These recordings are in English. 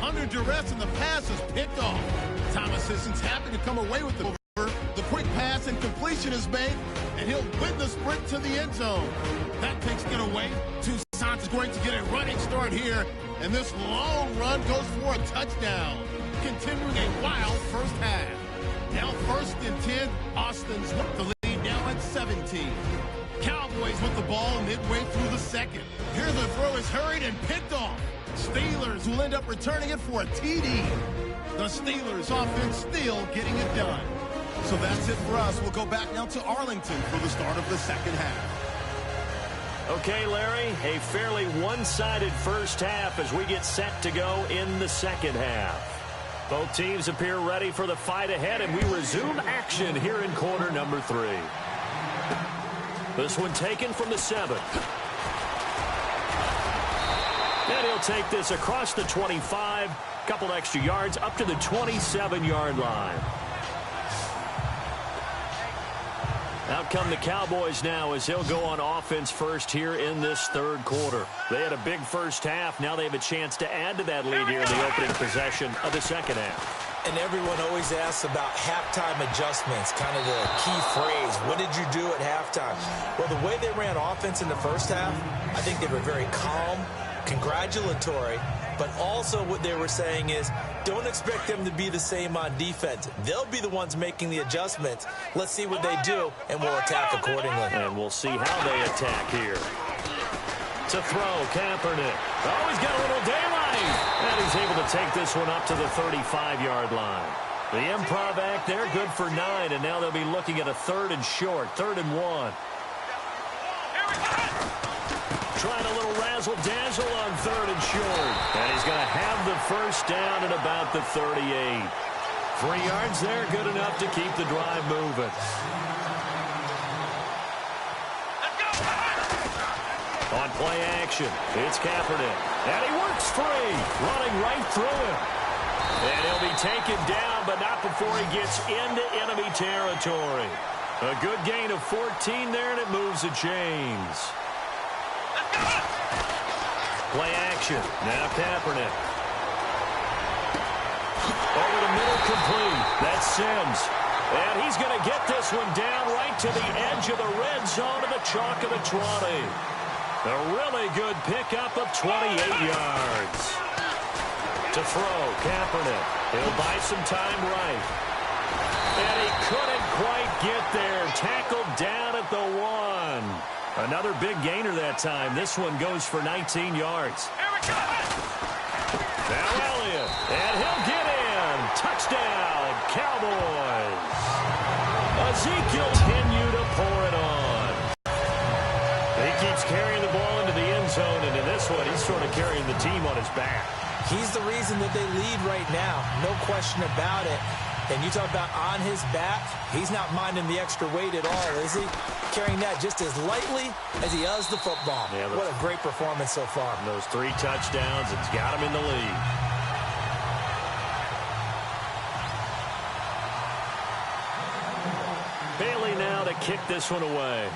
under duress, and the pass is picked off. Thomas isn't happy to come away with the over. The quick pass and completion is made, and he'll win the sprint to the end zone. That takes it away. Toussaint is going to get a running start here, and this long run goes for a touchdown, continuing a wild first half. Now 1st and 10, Austin's with the lead now at 17. Cowboys with the ball midway through the second. Here the throw is hurried and picked off. Steelers will end up returning it for a TD. The Steelers offense still getting it done. So that's it for us. We'll go back now to Arlington for the start of the second half. Okay, Larry, a fairly one-sided first half as we get set to go in the second half. Both teams appear ready for the fight ahead, and we resume action here in quarter number 3. This one taken from the 7. And he'll take this across the 25, couple extra yards up to the 27-yard line. Out come the Cowboys now as he'll go on offense first here in this third quarter. They had a big first half. Now they have a chance to add to that lead here in the opening possession of the second half. And everyone always asks about halftime adjustments, kind of the key phrase. What did you do at halftime? Well, the way they ran offense in the first half, I think they were very calm, congratulatory, but also what they were saying is don't expect them to be the same on defense. They'll be the ones making the adjustments. Let's see what they do, and we'll attack accordingly. And we'll see how they attack here. To throw, Kaepernick. Oh, he's got a little daylight. And he's able to take this one up to the 35-yard line. The improv act there, good for 9, and now they'll be looking at a 3rd and short, 3rd and 1. Trying a little razzle-dazzle on 3rd and short. And he's going to have the first down at about the 38. 3 yards there, good enough to keep the drive moving. On play action, it's Kaepernick. And he works free, running right through him. And he'll be taken down, but not before he gets into enemy territory. A good gain of 14 there, and it moves the chains. Play action. Now Kaepernick. Over the middle, complete. That's Sims. And he's going to get this one down right to the edge of the red zone of the chalk of the 20. A really good pickup of 28 yards. To throw, Kaepernick. He'll buy some time right. And he couldn't quite get there. Tackled down at the 1. Another big gainer that time. This one goes for 19 yards. Now Elliott, and he'll get in. Touchdown, Cowboys. Ezekiel continue to pour it on. He keeps carrying the ball into the end zone, and in this one, he's sort of carrying the team on his back. He's the reason that they lead right now. No question about it. And you talk about on his back, he's not minding the extra weight at all, is he? Carrying that just as lightly as he does the football. Yeah, what a great performance so far. Those 3 touchdowns, it's got him in the lead. Bailey now to kick this one away.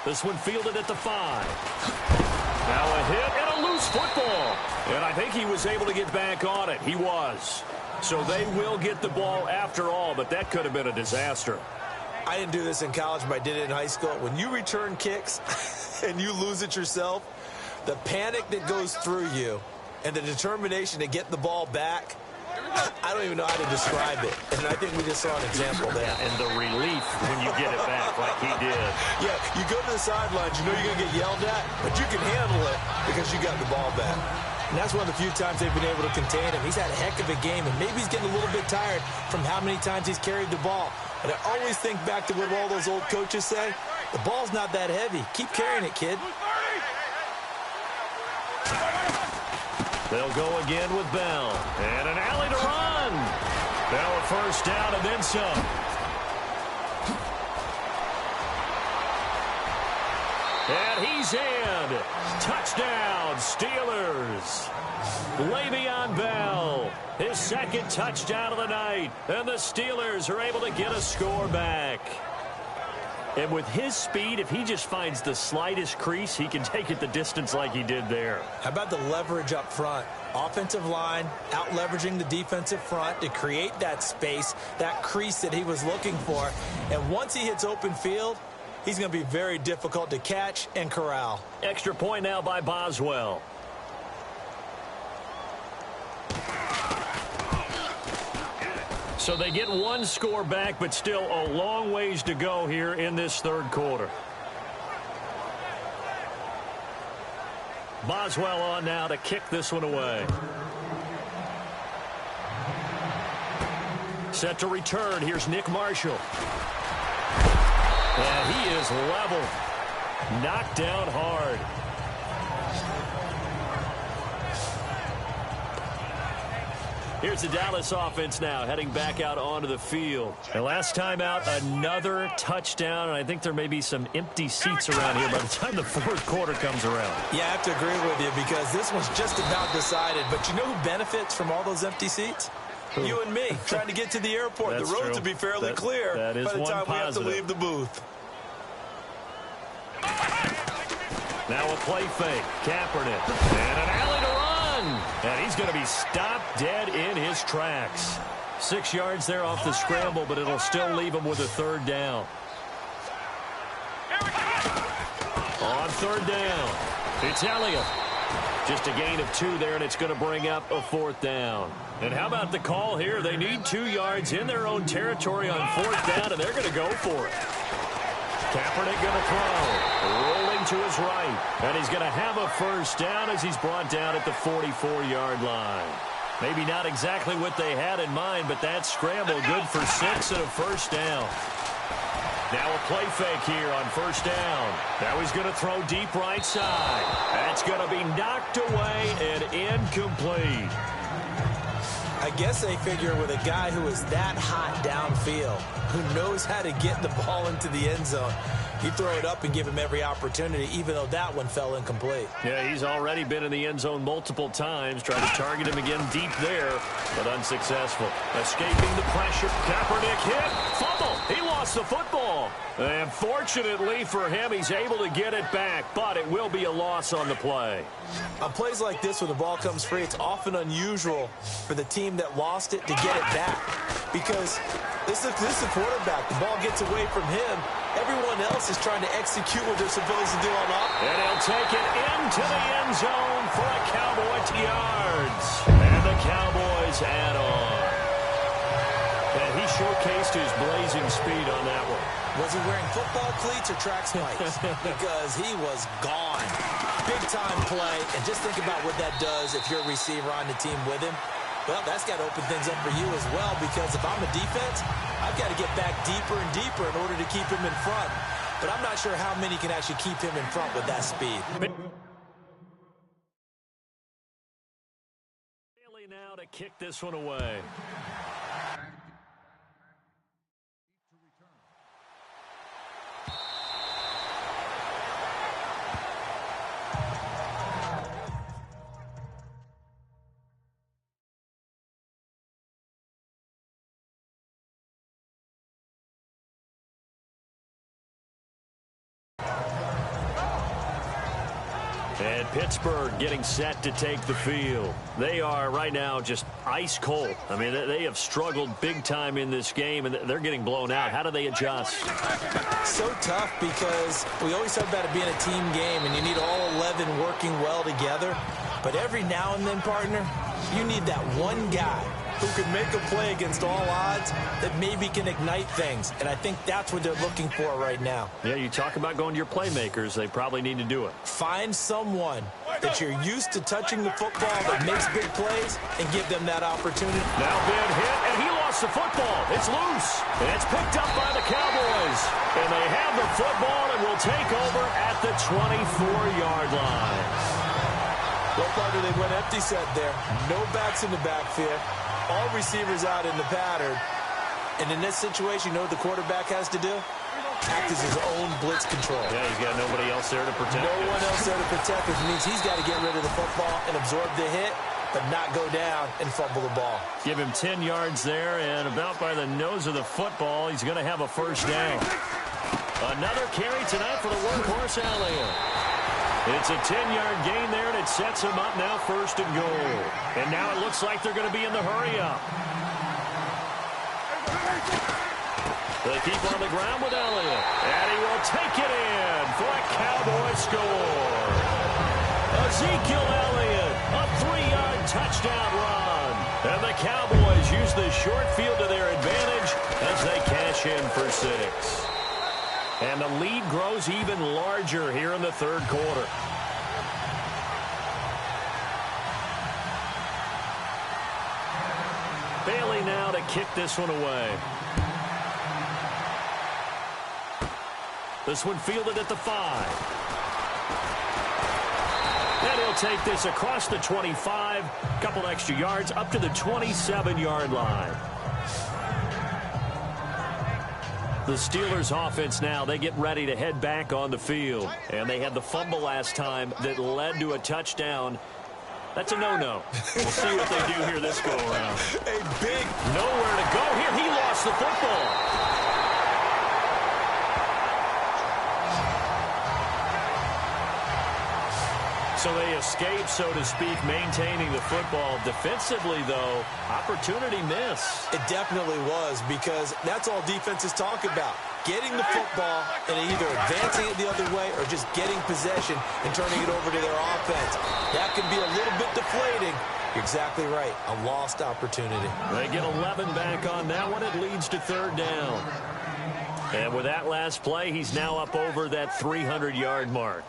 This one fielded at the 5. Now a hit and a loose football. And I think he was able to get back on it. He was. So they will get the ball after all, but that could have been a disaster. I didn't do this in college, but I did it in high school. When you return kicks and you lose it yourself, the panic that goes through you and the determination to get the ball back, I don't even know how to describe it. And I think we just saw an example there. And the relief when you get it back like he did. Yeah, you go to the sidelines, you know you're going to get yelled at, but you can handle it because you got the ball back. And that's one of the few times they've been able to contain him. He's had a heck of a game, and maybe he's getting a little bit tired from how many times he's carried the ball. But I always think back to what all those old coaches say. The ball's not that heavy. Keep carrying it, kid. They'll go again with Bell. And an alley to run. Bell a first down and then some. And he's in. Touchdown, Steelers. Le'Veon Bell, his second touchdown of the night. And the Steelers are able to get a score back. And with his speed, if he just finds the slightest crease, he can take it the distance like he did there. How about the leverage up front? Offensive line out leveraging the defensive front to create that space, that crease that he was looking for. And once he hits open field, he's going to be very difficult to catch and corral. Extra point now by Boswell. So they get one score back, but still a long ways to go here in this third quarter. Boswell on now to kick this one away. Set to return. Here's Nick Marshall. And he is level. Knocked down hard. Here's the Dallas offense now, heading back out onto the field. And last time out, another touchdown, and I think there may be some empty seats around here by the time the fourth quarter comes around. Yeah, I have to agree with you because this one's just about decided. But you know who benefits from all those empty seats? You and me, trying to get to the airport. The roads will be fairly clear by the time we have to leave the booth. Now a play fake. Kaepernick. And an alley to run. And he's going to be stopped dead in his tracks. 6 yards there off the scramble, but it'll still leave him with a third down. On third down, it's Elliott. Just a gain of 2 there, and it's going to bring up a fourth down. And how about the call here? They need 2 yards in their own territory on fourth down, and they're going to go for it. Kaepernick going to throw. Rolling to his right. And he's going to have a first down as he's brought down at the 44-yard line. Maybe not exactly what they had in mind, but that scramble good for 6 and a first down. Now a play fake here on first down. Now he's going to throw deep right side. That's going to be knocked away and incomplete. I guess they figure with a guy who is that hot downfield, who knows how to get the ball into the end zone, you throw it up and give him every opportunity, even though that one fell incomplete. Yeah, he's already been in the end zone multiple times. Tried to target him again deep there, but unsuccessful. Escaping the pressure. Kaepernick hit. Fumble. He lost the football. And fortunately for him, he's able to get it back, but it will be a loss on the play. On plays like this, when the ball comes free, it's often unusual for the team that lost it to get it back. Because this is the quarterback. The ball gets away from him. Everyone else is trying to execute what they're supposed to do on offense. And he'll take it into the end zone for a Cowboy yards. And the Cowboys add on. And he showcased his blazing speed on that one. Was he wearing football cleats or track spikes? Because he was gone. Big-time play. And just think about what that does if you're a receiver on the team with him. Well, that's got to open things up for you as well, because if I'm a defense, I've got to get back deeper and deeper in order to keep him in front. But I'm not sure how many can actually keep him in front with that speed. Now to kick this one away. And Pittsburgh getting set to take the field. They are right now just ice cold. I mean, they have struggled big time in this game, and they're getting blown out. How do they adjust? So tough, because we always talk about it being a team game, and you need all 11 working well together. But every now and then, partner, you need that one guy who can make a play against all odds that maybe can ignite things. And I think that's what they're looking for right now. Yeah, you talk about going to your playmakers. They probably need to do it. Find someone that you're used to touching the football that makes big plays and give them that opportunity. Now been hit, and he lost the football. It's loose, and it's picked up by the Cowboys. And they have the football and will take over at the 24-yard line. Well, partner, they went empty set there. No backs in the backfield. All receivers out in the pattern. And in this situation, you know what the quarterback has to do? Act as his own blitz control. Yeah, he's got nobody else there to protect him. No one else there to protect, which means he's got to get rid of the football and absorb the hit, but not go down and fumble the ball. Give him 10 yards there, and about by the nose of the football, he's going to have a first down. Another carry tonight for the workhorse Elliott. It's a 10-yard gain there, and it sets him up now 1st and goal. And now it looks like they're going to be in the hurry-up. They keep on the ground with Elliott. And he will take it in for a Cowboy score. Ezekiel Elliott, a 3-yard touchdown run. And the Cowboys use the short field to their advantage as they cash in for 6. And the lead grows even larger here in the 3rd quarter. Bailey now to kick this one away. This one fielded at the 5. And he'll take this across the 25. Couple extra yards up to the 27-yard line. The Steelers offense now, they get ready to head back on the field. And they had the fumble last time that led to a touchdown. That's a no-no. We'll see what they do here this go-around. A big nowhere to go here. He lost the football. So they escape, so to speak, maintaining the football. Defensively, though, opportunity miss. It definitely was, because that's all defenses talk about. Getting the football and either advancing it the other way or just getting possession and turning it over to their offense. That can be a little bit deflating. You're exactly right. A lost opportunity. They get 11 back on that one. It leads to 3rd down. And with that last play, he's now up over that 300-yard mark.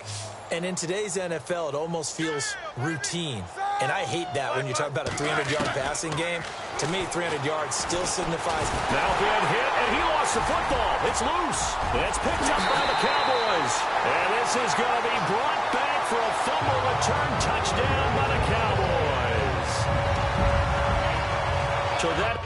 And in today's NFL, it almost feels routine. And I hate that when you talk about a 300-yard passing game. To me, 300 yards still signifies. Now being hit, and he lost the football. It's loose. It's picked up by the Cowboys. And this is going to be brought back for a fumble return touchdown by the Cowboys. So that...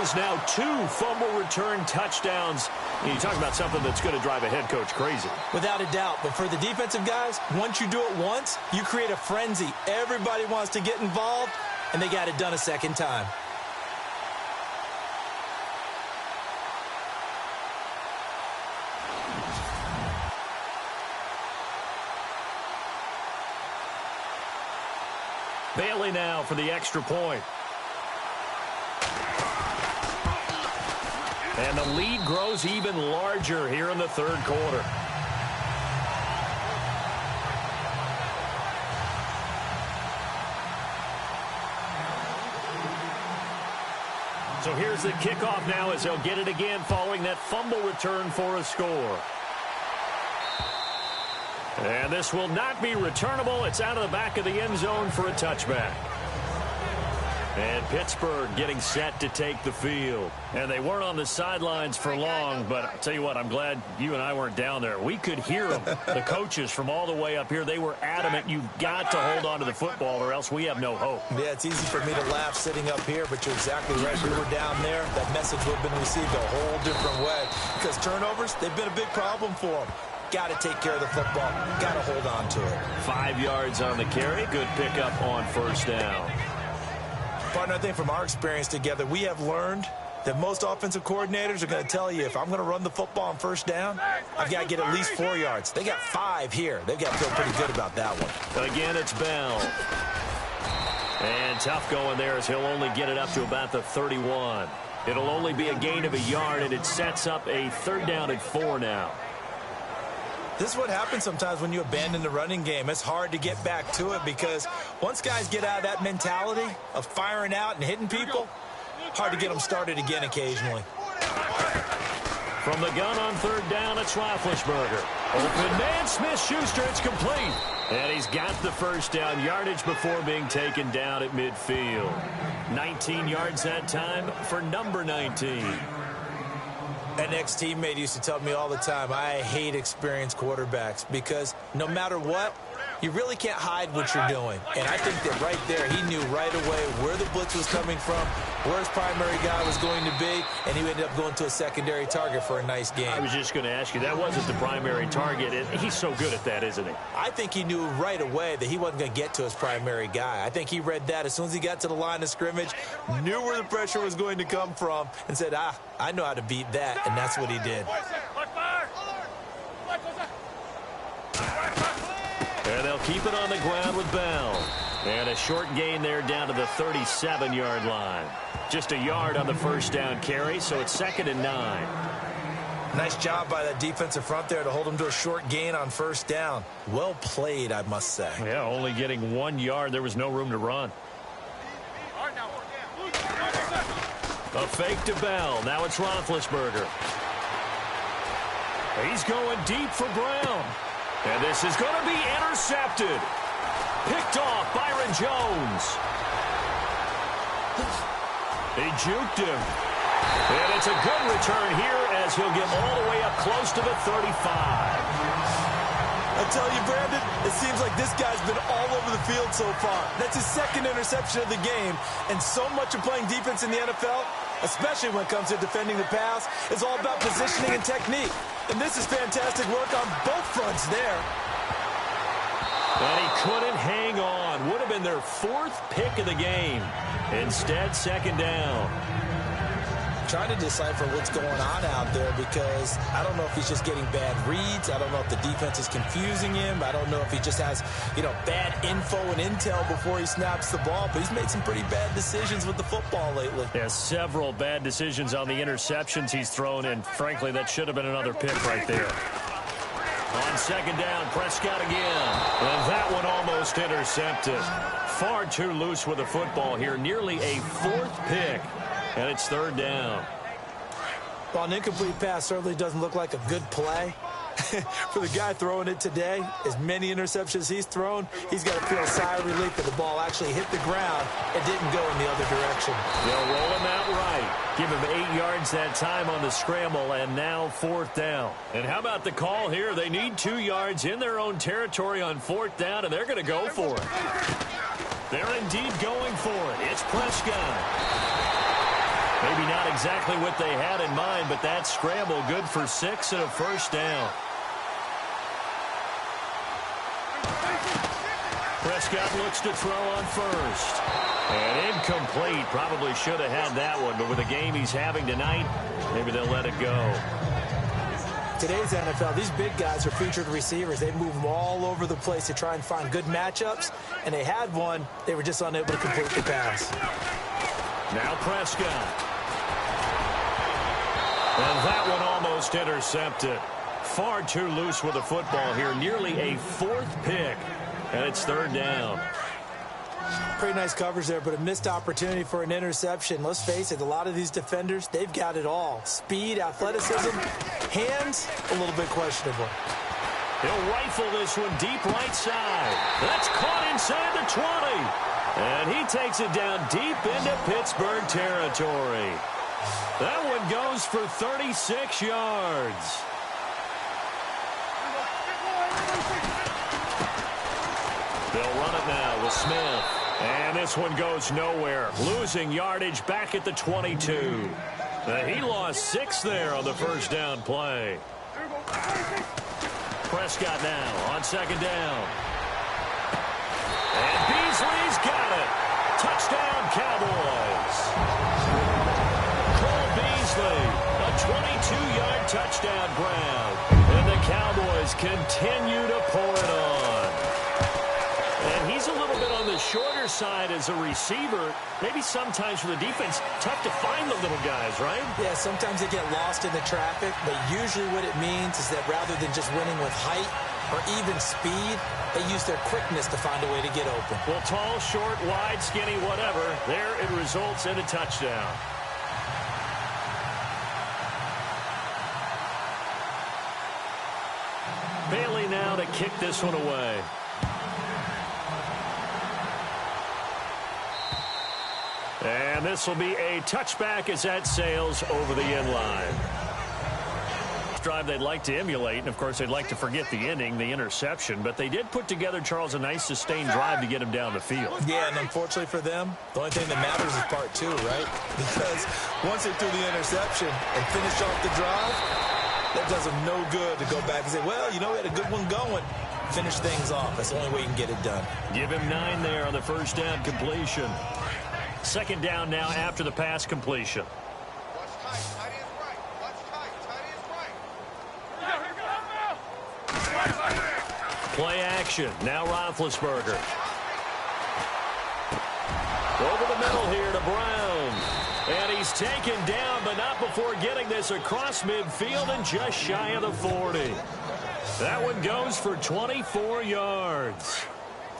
is now 2 fumble return touchdowns. And you talk about something that's going to drive a head coach crazy. Without a doubt. But for the defensive guys, once you do it once, you create a frenzy. Everybody wants to get involved, and they got it done a second time. Bailey now for the extra point. And the lead grows even larger here in the 3rd quarter. So here's the kickoff now as they'll get it again following that fumble return for a score. And this will not be returnable. It's out of the back of the end zone for a touchback. And Pittsburgh getting set to take the field. And they weren't on the sidelines for long, but I'll tell you what, I'm glad you and I weren't down there. We could hear them, the coaches from all the way up here. They were adamant, you've got to hold on to the football or else we have no hope. Yeah, it's easy for me to laugh sitting up here, but you're exactly right. We were down there. That message would have been received a whole different way. Because turnovers, they've been a big problem for them. Got to take care of the football. Got to hold on to it. 5 yards on the carry. Good pickup on first down. Partner, I think from our experience together, we have learned that most offensive coordinators are going to tell you, if I'm going to run the football on first down, I've got to get at least 4 yards. They got 5 here. They've got to feel pretty good about that one. Again, it's Bell. And tough going there as he'll only get it up to about the 31. It'll only be a gain of a yard, and it sets up a 3rd down and 4 now. This is what happens sometimes when you abandon the running game. It's hard to get back to it because once guys get out of that mentality of firing out and hitting people, hard to get them started again occasionally. From the gun on 3rd down, it's Roethlisberger. Open man, Smith-Schuster, it's complete. And he's got the first down yardage before being taken down at midfield. 19 yards that time for number 19. An ex-teammate used to tell me all the time, I hate experienced quarterbacks because no matter what, you really can't hide what you're doing. And I think that right there, he knew right away where the blitz was coming from, where his primary guy was going to be, and he ended up going to a secondary target for a nice game. I was just going to ask you, that wasn't the primary target. He's so good at that, isn't he? I think he knew right away that he wasn't going to get to his primary guy. I think he read that as soon as he got to the line of scrimmage, knew where the pressure was going to come from, and said, I know how to beat that, and that's what he did. And they'll keep it on the ground with Bell. And a short gain there down to the 37-yard line. Just a yard on the first down carry, so it's 2nd and 9. Nice job by that defensive front there to hold him to a short gain on first down. Well played, I must say. Yeah, only getting 1 yard. There was no room to run. A fake to Bell. Now it's Roethlisberger. He's going deep for Brown. And this is going to be intercepted. Picked off Byron Jones. He juked him. And it's a good return here as he'll get all the way up close to the 35. I tell you, Brandon, it seems like this guy's been all over the field so far. That's his 2nd interception of the game. And so much of playing defense in the NFL, especially when it comes to defending the pass, is all about positioning and technique. And this is fantastic work on both fronts there. And he couldn't hang on. Would have been their 4th pick of the game. Instead, 2nd down. Trying to decipher what's going on out there because I don't know if he's just getting bad reads. I don't know if the defense is confusing him. I don't know if he just has, bad info and intel before he snaps the ball. But he's made some pretty bad decisions with the football lately. Yeah, several bad decisions on the interceptions he's thrown, and frankly, that should have been another pick right there. On 2nd down, Prescott again. And that one almost intercepted. Far too loose with the football here. Nearly a 4th pick. And it's 3rd down. Well, an incomplete pass certainly doesn't look like a good play. For the guy throwing it today, as many interceptions he's thrown, he's got to feel a sigh of relief that the ball actually hit the ground and didn't go in the other direction. They'll roll him out right. Give him 8 yards that time on the scramble, and now 4th down. And how about the call here? They need 2 yards in their own territory on 4th down, and they're going to go for it. They're indeed going for it. It's Prescott. Maybe not exactly what they had in mind, but that scramble good for 6 and a first down. Prescott looks to throw on first. And incomplete. Probably should have had that one, but with the game he's having tonight, maybe they'll let it go. Today's NFL, these big guys are featured receivers. They move them all over the place to try and find good matchups, and they had one. They were just unable to complete the pass. Now Prescott. And that one almost intercepted. Far too loose with the football here. Nearly a 4th pick. And it's 3rd down. Pretty nice coverage there, but a missed opportunity for an interception. Let's face it, a lot of these defenders, they've got it all. Speed, athleticism, hands, a little bit questionable. He'll rifle this one deep right side. That's caught inside the 20. And he takes it down deep into Pittsburgh territory. That one goes for 36 yards. They'll run it now with Smith. And this one goes nowhere. Losing yardage back at the 22. He lost 6 there on the first down play. Prescott now on second down. And Beasley's got it. Touchdown, Cowboys. Cole Beasley, a 22-yard touchdown grab. And the Cowboys continue to pour it on. And he's a little bit on the shorter side as a receiver. Maybe sometimes for the defense, tough to find the little guys, right? Yeah, sometimes they get lost in the traffic, but usually what it means is that rather than just winning with height or even speed, they use their quickness to find a way to get open. Well, tall, short, wide, skinny, whatever, there it results in a touchdown. Bailey now to kick this one away. And this will be a touchback as that sails over the end line. Drive they'd like to emulate, and of course they'd like to forget the ending, the interception, but they did put together, Charles, a nice sustained drive to get him down the field. Yeah, and unfortunately for them, the only thing that matters is part 2, right? Because once they threw the interception and finished off the drive, that does them no good to go back and say, well, you know, we had a good one going. Finish things off. That's the only way you can get it done. Give him 9 there on the first down completion. Second down now after the pass completion. Play action. Now Roethlisberger. Over the middle here to Brown. And he's taken down, but not before getting this across midfield and just shy of the 40. That one goes for 24 yards.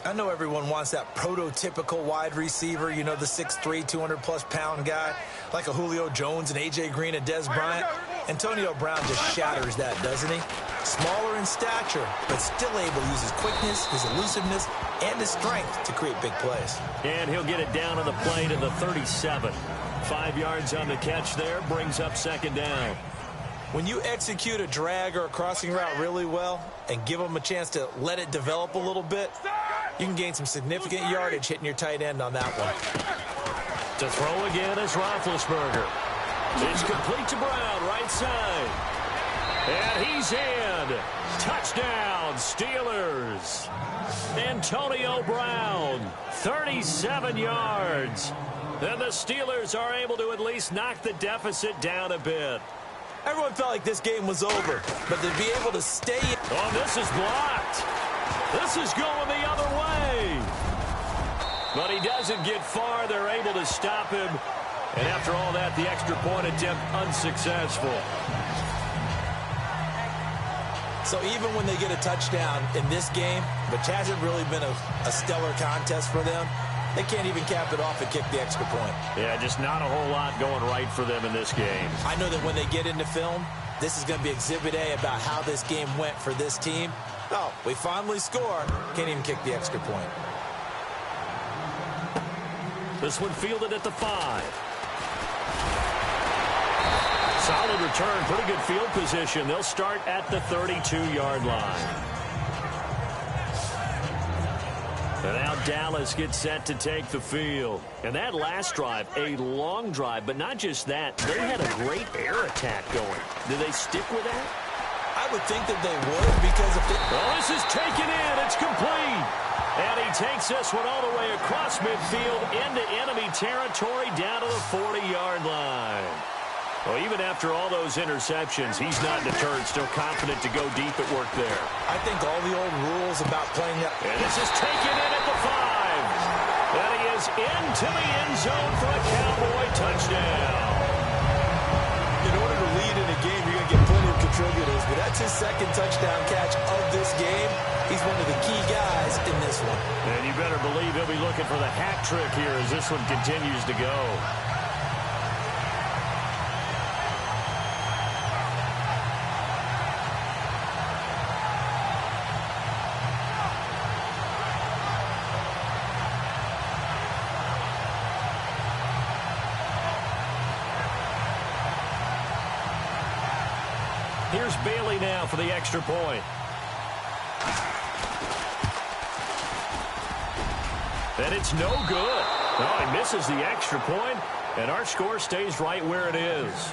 I know everyone wants that prototypical wide receiver, you know, the 6'3", 200-plus pound guy, like a Julio Jones and A.J. Green and Des Bryant. Antonio Brown just shatters that, doesn't he? Smaller in stature, but still able to use his quickness, his elusiveness, and his strength to create big plays. And he'll get it down on the play to the 37. 5 yards on the catch there, brings up second down. When you execute a drag or a crossing route really well and give them a chance to let it develop a little bit, you can gain some significant yardage hitting your tight end on that one. To throw again is Roethlisberger. It's complete to Brown, right side. And he's in. Touchdown, Steelers. Antonio Brown, 37 yards. And the Steelers are able to at least knock the deficit down a bit. Everyone felt like this game was over, but to be able to stay in. Oh, this is blocked. This is going the other way. But he doesn't get far. They're able to stop him. And after all that, the extra point attempt unsuccessful. So even when they get a touchdown in this game, which hasn't really been a stellar contest for them, they can't even cap it off and kick the extra point. Yeah, just not a whole lot going right for them in this game. I know that when they get into film, this is going to be Exhibit A about how this game went for this team. Oh, we finally score. Can't even kick the extra point. This one fielded at the 5. Solid return, pretty good field position. They'll start at the 32-yard line. And now Dallas gets set to take the field. And that last drive, a long drive, but not just that. They had a great air attack going. Do they stick with that? I would think that they would because if it... Oh, this is taken in. It's complete. And he takes this one all the way across midfield into enemy territory down to the 40-yard line. Well, even after all those interceptions, he's not deterred, still confident to go deep at work there. I think all the old rules about playing that... And this is taken in at the 5. And he is into the end zone for a Cowboy touchdown. In order to lead in a game, you're going to get plenty of contributors, but that's his second touchdown catch of this game. He's one of the key guys in this one. And you better believe he'll be looking for the hat trick here as this one continues to go. Here's Bailey now for the extra point. And it's no good. Oh, he misses the extra point, and our score stays right where it is.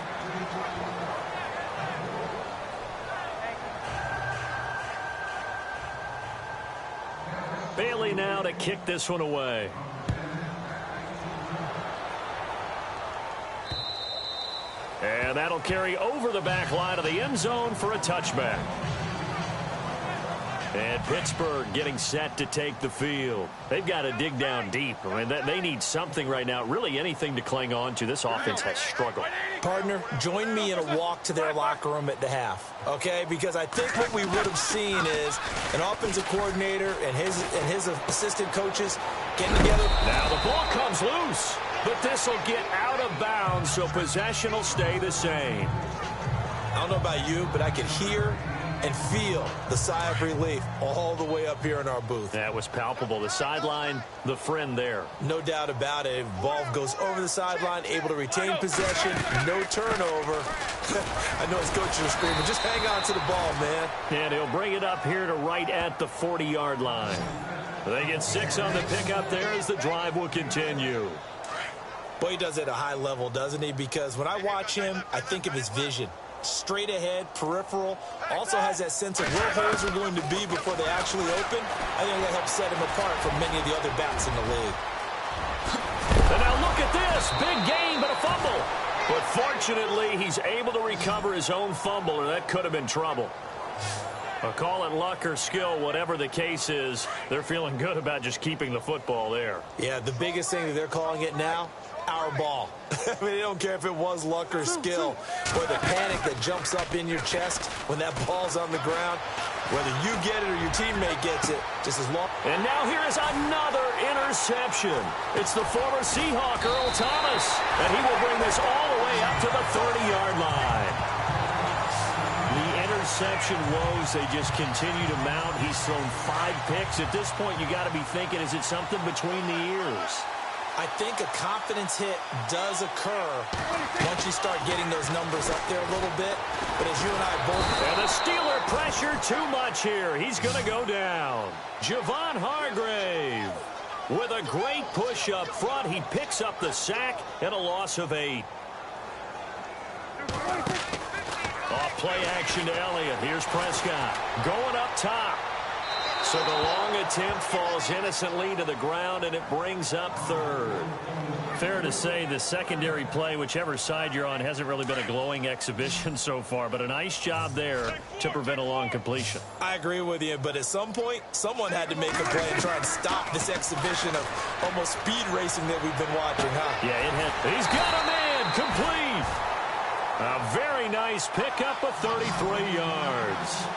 Bailey now to kick this one away. And that'll carry over the back line of the end zone for a touchback. And Pittsburgh getting set to take the field. They've got to dig down deep. I mean, they need something right now, really anything to cling on to. This offense has struggled. Partner, join me in a walk to their locker room at the half, okay? Because I think what we would have seen is an offensive coordinator and his assistant coaches getting together. Now the ball comes loose, but this will get out of bounds, so possession will stay the same. I don't know about you, but I could hear and feel the sigh of relief all the way up here in our booth. That was palpable. The sideline, the friend there. No doubt about it. Ball goes over the sideline, able to retain possession, no turnover. I know his coaches are screaming, just hang on to the ball, man. And he'll bring it up here to right at the 40-yard line. They get 6 on the pickup there as the drive will continue. Boy, he does it at a high level, doesn't he? Because when I watch him, I think of his vision. Straight ahead, peripheral, also has that sense of where holes are going to be before they actually open. I think that helps set him apart from many of the other backs in the league. And now look at this. Big gain, but a fumble. But fortunately, he's able to recover his own fumble, or that could have been trouble. Call it luck or skill, whatever the case is, they're feeling good about just keeping the football there. Yeah, the biggest thing that they're calling it now, our ball. I mean, they don't care if it was luck or skill, or the panic that jumps up in your chest when that ball's on the ground. Whether you get it or your teammate gets it, just as long. And now here is another interception. It's the former Seahawk, Earl Thomas, and he will bring this all the way up to the 30-yard line. The interception woes, they just continue to mount. He's thrown 5 picks. At this point, you got to be thinking, is it something between the ears? I think a confidence hit does occur once you start getting those numbers up there a little bit. But as you and I both... And the Steeler pressure too much here. He's going to go down. Javon Hargrave with a great push up front. He picks up the sack and a loss of 8. Off play action to Elliott. Here's Prescott going up top. So the long attempt falls innocently to the ground, and it brings up 3rd. Fair to say the secondary play, whichever side you're on, hasn't really been a glowing exhibition so far, but a nice job there to prevent a long completion. I agree with you, but at some point, someone had to make a play and try and stop this exhibition of almost speed racing that we've been watching, huh? Yeah, it had. He's got a man complete. A very nice pickup of 33 yards.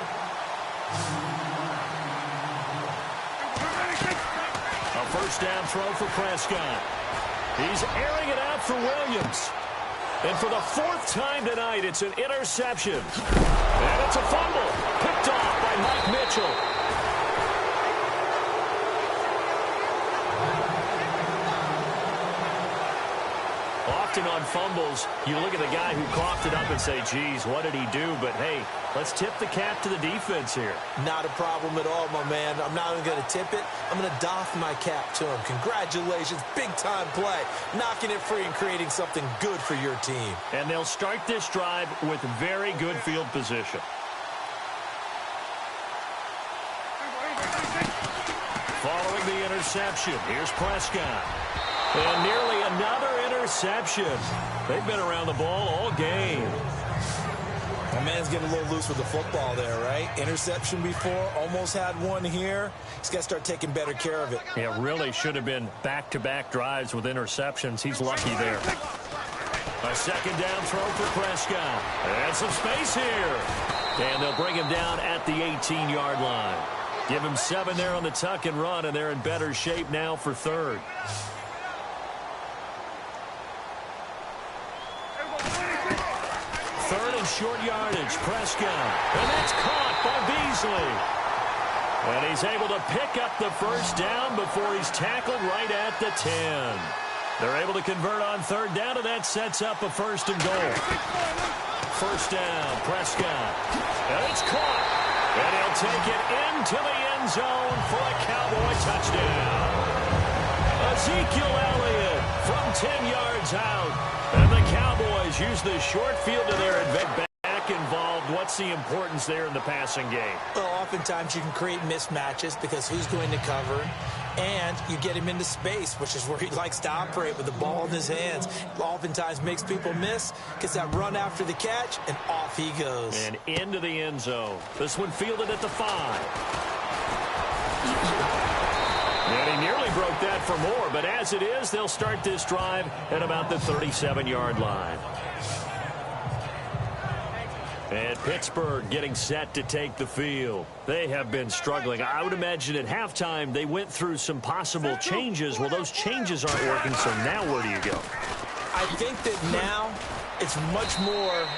First down throw for Prescott. He's airing it out for Williams. And for the 4th time tonight, it's an interception. And it's a fumble. Picked off by Mike Mitchell. Often on fumbles, you look at the guy who coughed it up and say, geez, what did he do? But, hey, let's tip the cap to the defense here. Not a problem at all, my man. I'm not even going to tip it. I'm going to doff my cap to him. Congratulations. Big-time play. Knocking it free and creating something good for your team. And they'll start this drive with very good field position. Following the interception, here's Prescott. And nearly another interception. They've been around the ball all game. My man's getting a little loose with the football there, right? Interception before, almost had one here. He's got to start taking better care of it. Yeah, really should have been back-to-back drives with interceptions. He's lucky there. A second down throw for Prescott. And some space here. And they'll bring him down at the 18-yard line. Give him 7 there on the tuck and run, and they're in better shape now for 3rd. Short yardage, Prescott, and that's caught by Beasley. And he's able to pick up the first down before he's tackled right at the 10. They're able to convert on 3rd down, and that sets up a 1st and goal. first down. Prescott. And it's caught. And he'll take it into the end zone for a Cowboy touchdown. Ezekiel Elliott from 10 yards out. And the Cowboys use the short field to their advantage. Back involved. What's the importance there in the passing game? Well, oftentimes you can create mismatches because who's going to cover him? And you get him into space, which is where he likes to operate with the ball in his hands. Oftentimes makes people miss, gets that run after the catch, and off he goes. And into the end zone. This one fielded at the 5. And he nearly broke that for more, but as it is, they'll start this drive at about the 37-yard line. And Pittsburgh getting set to take the field. They have been struggling. I would imagine at halftime they went through some possible changes. Well, those changes aren't working, so now where do you go? I think that now it's much more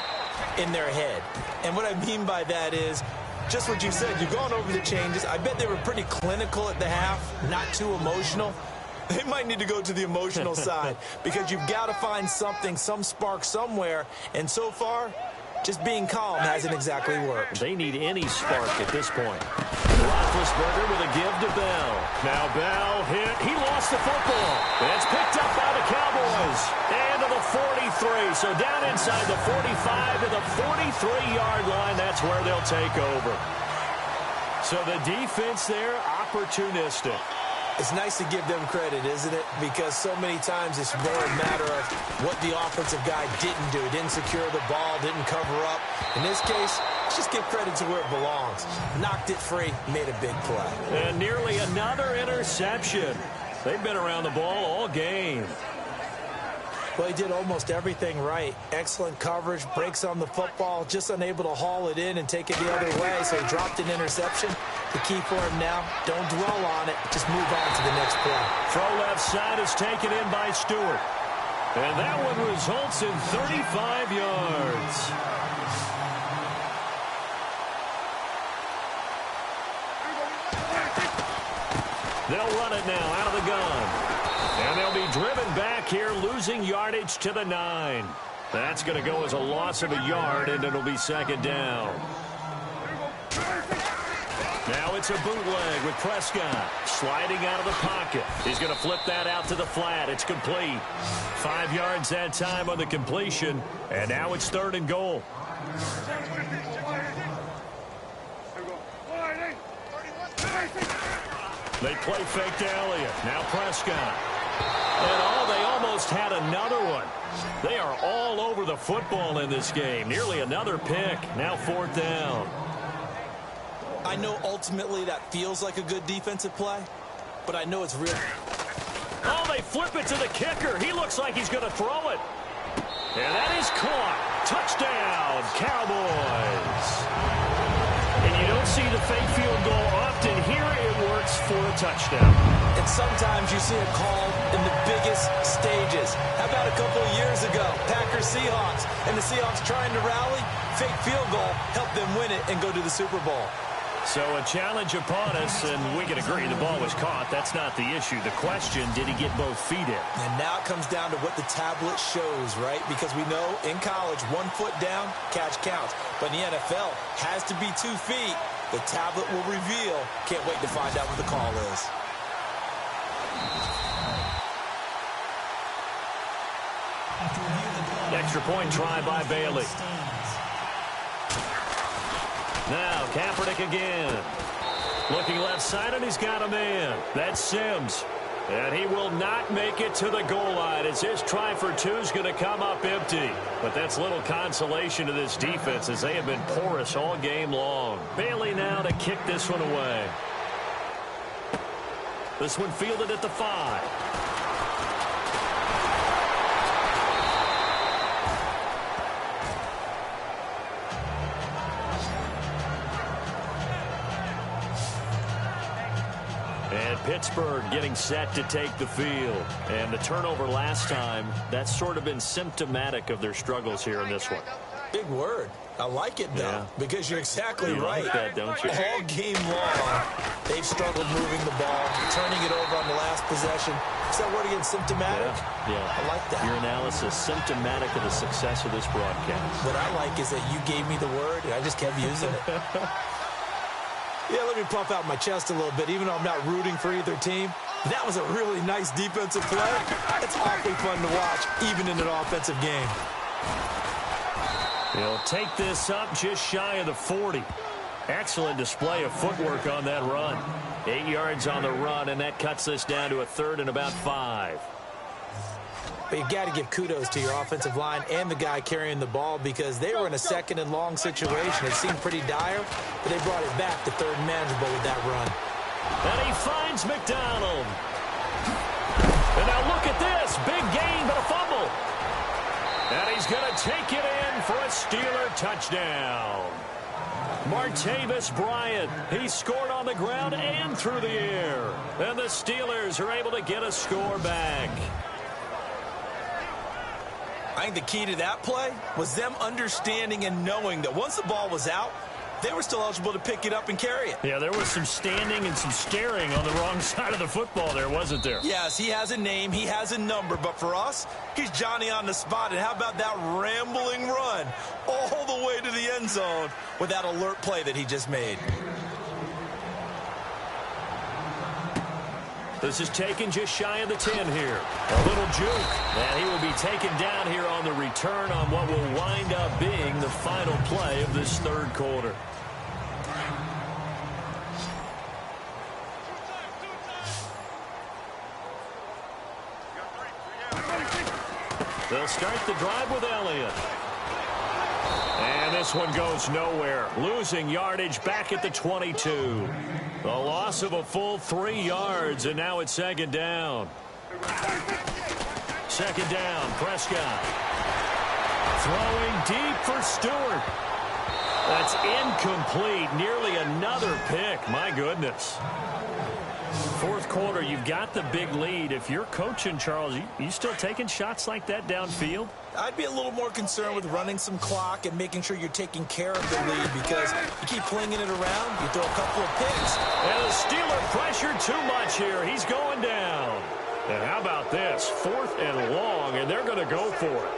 in their head. And what I mean by that is just what you said. You've gone over the changes. I bet they were pretty clinical at the half, not too emotional. They might need to go to the emotional side because you've got to find something, some spark somewhere. And so far, just being calm hasn't exactly worked. They need any spark at this point. Roethlisberger with a give to Bell. Now Bell hit. He lost the football. It's picked up by the Cowboys. And to the 43. So down inside the 45 to the 43-yard line. That's where they'll take over. So the defense there, opportunistic. It's nice to give them credit, isn't it? Because so many times it's more a matter of what the offensive guy didn't do. Didn't secure the ball, didn't cover up. In this case, let's just give credit to where it belongs. Knocked it free, made a big play. And nearly another interception. They've been around the ball all game. Well, he did almost everything right. Excellent coverage, breaks on the football, just unable to haul it in and take it the other way, so he dropped an interception. The key for him now, don't dwell on it, just move on to the next play. Throw left side is taken in by Stewart. And that one results in 35 yards. They'll run it now out of the gun. And they'll be driven back here, losing yardage to the 9. That's going to go as a loss of a yard, and it'll be second down. Now it's a bootleg with Prescott sliding out of the pocket. He's going to flip that out to the flat. It's complete. 5 yards that time on the completion, and now it's 3rd and goal. They play fake to Elliott. Now Prescott. And they almost had another one. They are all over the football in this game. Nearly another pick. Now 4th down. I know ultimately that feels like a good defensive play, but I know it's real. Oh, they flip it to the kicker. He looks like he's going to throw it. And that is caught. Touchdown, Cowboys. And you don't see the fake field goal often. Here it works for a touchdown. And sometimes you see it called in the biggest stages. How about a couple of years ago, Packers-Seahawks, and the Seahawks trying to rally, fake field goal, helped them win it and go to the Super Bowl. So a challenge upon us, and we can agree the ball was caught. That's not the issue. The question, did he get both feet in? And now it comes down to what the tablet shows, right? Because we know in college, 1 foot down, catch counts. But in the NFL, has to be 2 feet. The tablet will reveal. Can't wait to find out what the call is. Extra point try by Bailey. Now, Kaepernick again. Looking left side, and he's got a man. That's Sims. And he will not make it to the goal line as his try for 2 is going to come up empty. But that's little consolation to this defense as they have been porous all game long. Bailey now to kick this one away. This one fielded at the 5. Pittsburgh getting set to take the field. And the turnover last time, that's sort of been symptomatic of their struggles here in this one. Big word. I like it, though, because you're exactly right. Like that, don't you? All game long, They've struggled moving the ball, turning it over on the last possession. Is that word again, symptomatic? Yeah. I like that. Your analysis, symptomatic of the success of this broadcast. What I like is that you gave me the word, and I just kept using it. Yeah, let me puff out my chest a little bit, even though I'm not rooting for either team. That was a really nice defensive play. It's awfully fun to watch, even in an offensive game. He'll take this up just shy of the 40. Excellent display of footwork on that run. 8 yards on the run, and that cuts this down to a 3rd and about 5. But you've got to give kudos to your offensive line and the guy carrying the ball because they were in a 2nd and long situation. It seemed pretty dire, but they brought it back to 3rd and manageable with that run. And he finds McDonald. And now look at this. Big gain, but a fumble. And he's going to take it in for a Steeler touchdown. Martavis Bryant, he scored on the ground and through the air. And the Steelers are able to get a score back. I think the key to that play was them understanding and knowing that once the ball was out, they were still eligible to pick it up and carry it. Yeah, there was some standing and some staring on the wrong side of the football there, wasn't there? Yes, he has a name, he has a number, but for us, he's Johnny on the spot. And how about that rambling run all the way to the end zone with that alert play that he just made? This is taken just shy of the 10 here. A little juke, and he will be taken down here on the return on what will wind up being the final play of this 3rd quarter. They'll start the drive with Elliott. And this one goes nowhere. Losing yardage back at the 22. The loss of a full 3 yards, and now it's 2nd down. 2nd down, Prescott. Throwing deep for Stewart. That's incomplete. Nearly another pick. My goodness. 4th quarter, you've got the big lead. If you're coaching, Charles, you still taking shots like that downfield? I'd be a little more concerned with running some clock and making sure you're taking care of the lead because you keep flinging it around, you throw a couple of picks. And the Steeler pressure too much here. He's going down. And how about this? 4th and long, and they're going to go for it.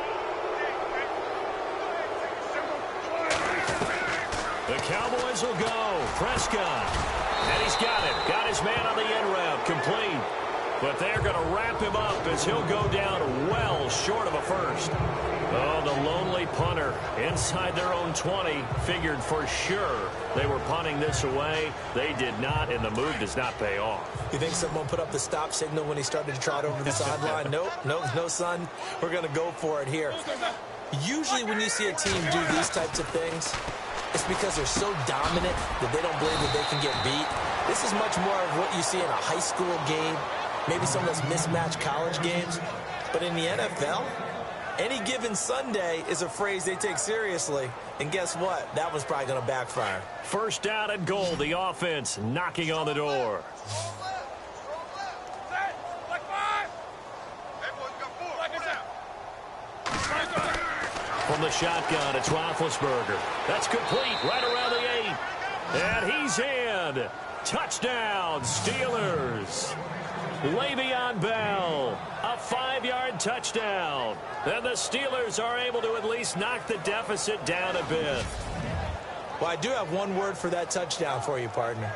The Cowboys will go. Prescott. And he's got it. Got his man on the end route. Complete. But they're going to wrap him up as he'll go down well short of a first. Oh, the lonely punter inside their own 20 figured for sure they were punting this away. They did not, and the move does not pay off. You think someone put up the stop signal when he started to trot over the sideline? Nope, no, son. We're going to go for it here. Usually when you see a team do these types of things, it's because they're so dominant that they don't believe that they can get beat. This is much more of what you see in a high school game, maybe some of those mismatched college games. But in the NFL, any given Sunday is a phrase they take seriously. And guess what? That was probably going to backfire. 1st down and goal. The offense knocking on the door. From the shotgun, it's Roethlisberger. That's complete right around the 8. And he's in. Touchdown, Steelers. Le'Veon Bell, a 5-yard touchdown. And the Steelers are able to at least knock the deficit down a bit. Well, I do have one word for that touchdown for you, partner.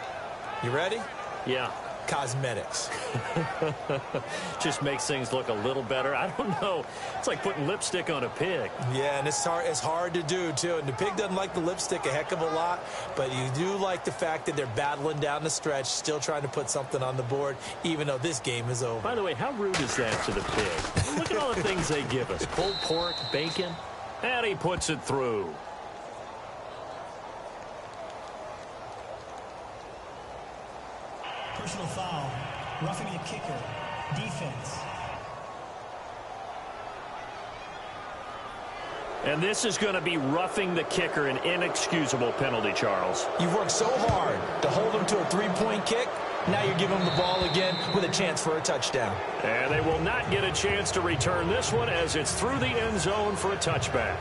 You ready? Yeah. Cosmetics. Just makes things look a little better. I don't know. It's like putting lipstick on a pig. Yeah, and it's hard to do, too. And the pig doesn't like the lipstick a heck of a lot, but you do like the fact that they're battling down the stretch, still trying to put something on the board, even though this game is over. By the way, how rude is that to the pig? Look at all the things they give us. Pulled pork, bacon, and he puts it through. Personal foul, roughing the kicker, defense. And this is going to be roughing the kicker, an inexcusable penalty, Charles. You've worked so hard to hold him to a 3-point kick. Now you're giving him the ball again with a chance for a touchdown. And they will not get a chance to return this one as it's through the end zone for a touchback.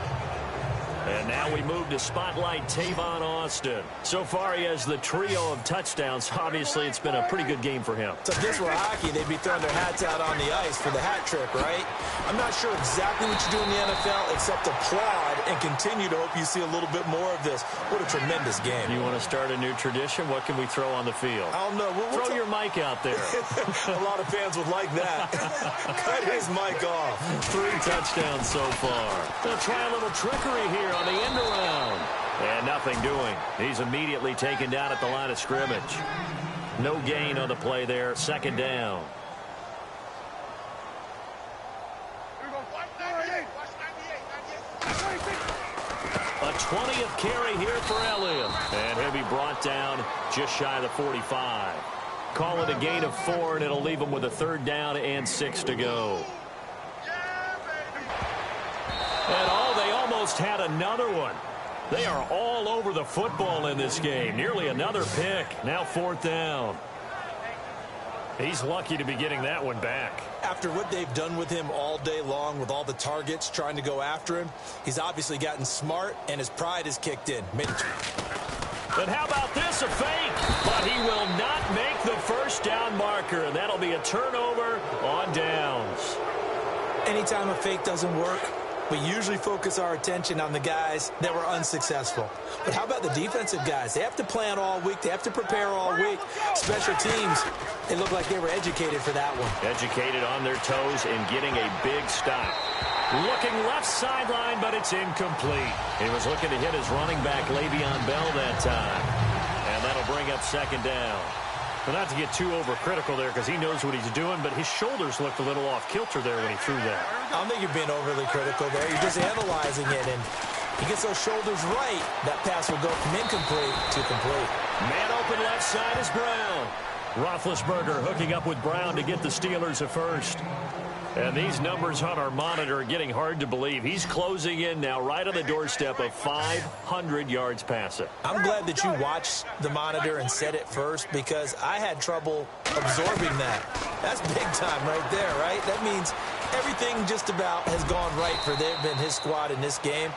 And now we move to spotlight Tavon Austin. So far, he has the trio of touchdowns. Obviously, it's been a pretty good game for him. So if this were hockey, they'd be throwing their hats out on the ice for the hat trick, right? I'm not sure exactly what you do in the NFL except applaud and continue to hope you see a little bit more of this. What a tremendous game. You want to start a new tradition? What can we throw on the field? I don't know. Throw your mic out there. A lot of fans would like that. Cut his mic off. 3 touchdowns so far. They'll try a little trickery here on the end around. And nothing doing. He's immediately taken down at the line of scrimmage. No gain on the play there. 2nd down. A 20th carry here for Elliott. And he'll be brought down just shy of the 45. Call it a gain of 4, and it'll leave him with a 3rd down and 6 to go. And they almost had another one. They are all over the football in this game. Nearly another pick. Now 4th down. He's lucky to be getting that one back. After what they've done with him all day long with all the targets trying to go after him, he's obviously gotten smart, and his pride has kicked in. And how about this, a fake? But he will not make the 1st down marker, and that'll be a turnover on downs. Anytime a fake doesn't work, we usually focus our attention on the guys that were unsuccessful. But how about the defensive guys? They have to plan all week. They have to prepare all week. Special teams, they look like they were educated for that one. Educated on their toes and getting a big stop. Looking left sideline, but it's incomplete. He was looking to hit his running back, Le'Veon Bell, that time. And that'll bring up 2nd down. Well, not to get too overcritical there because he knows what he's doing, but his shoulders looked a little off kilter there when he threw that. I don't think you're being overly critical there. You're just analyzing it, and he gets those shoulders right. That pass will go from incomplete to complete. Man open left side is Brown. Roethlisberger hooking up with Brown to get the Steelers a 1st. And these numbers on our monitor are getting hard to believe. He's closing in now right on the doorstep of 500 yards passing. I'm glad that you watched the monitor and said it first because I had trouble absorbing that. That's big time right there, right? That means everything just about has gone right for them and his squad in this game.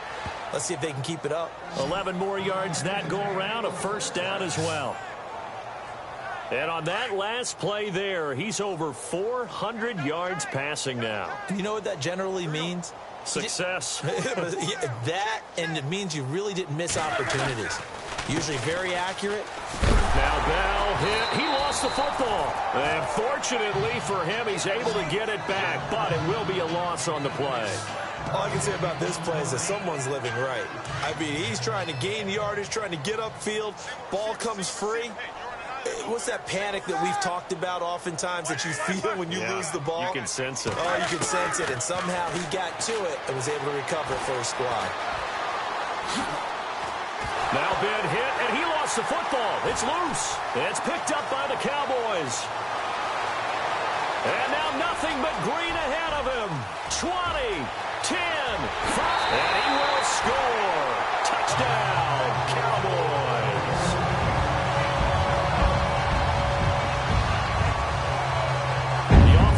Let's see if they can keep it up. 11 more yards that go around, a 1st down as well. And on that last play there, he's over 400 yards passing now. You know what that generally means? Success. That, and it means you really didn't miss opportunities. Usually very accurate. Now Bell hit. He lost the football. And fortunately for him, he's able to get it back, but it will be a loss on the play. All I can say about this play is that someone's living right. I mean, he's trying to gain yardage, trying to get upfield. Ball comes free. What's that panic that we've talked about oftentimes that you feel when you lose the ball? You can sense it. Oh, you can sense it, and somehow he got to it and was able to recover for his squad. Now Ben hit, and he lost the football. It's loose. It's picked up by the Cowboys. And now nothing but green ahead of him. 20, 10, 5, and he will score. Touchdown, Cowboys.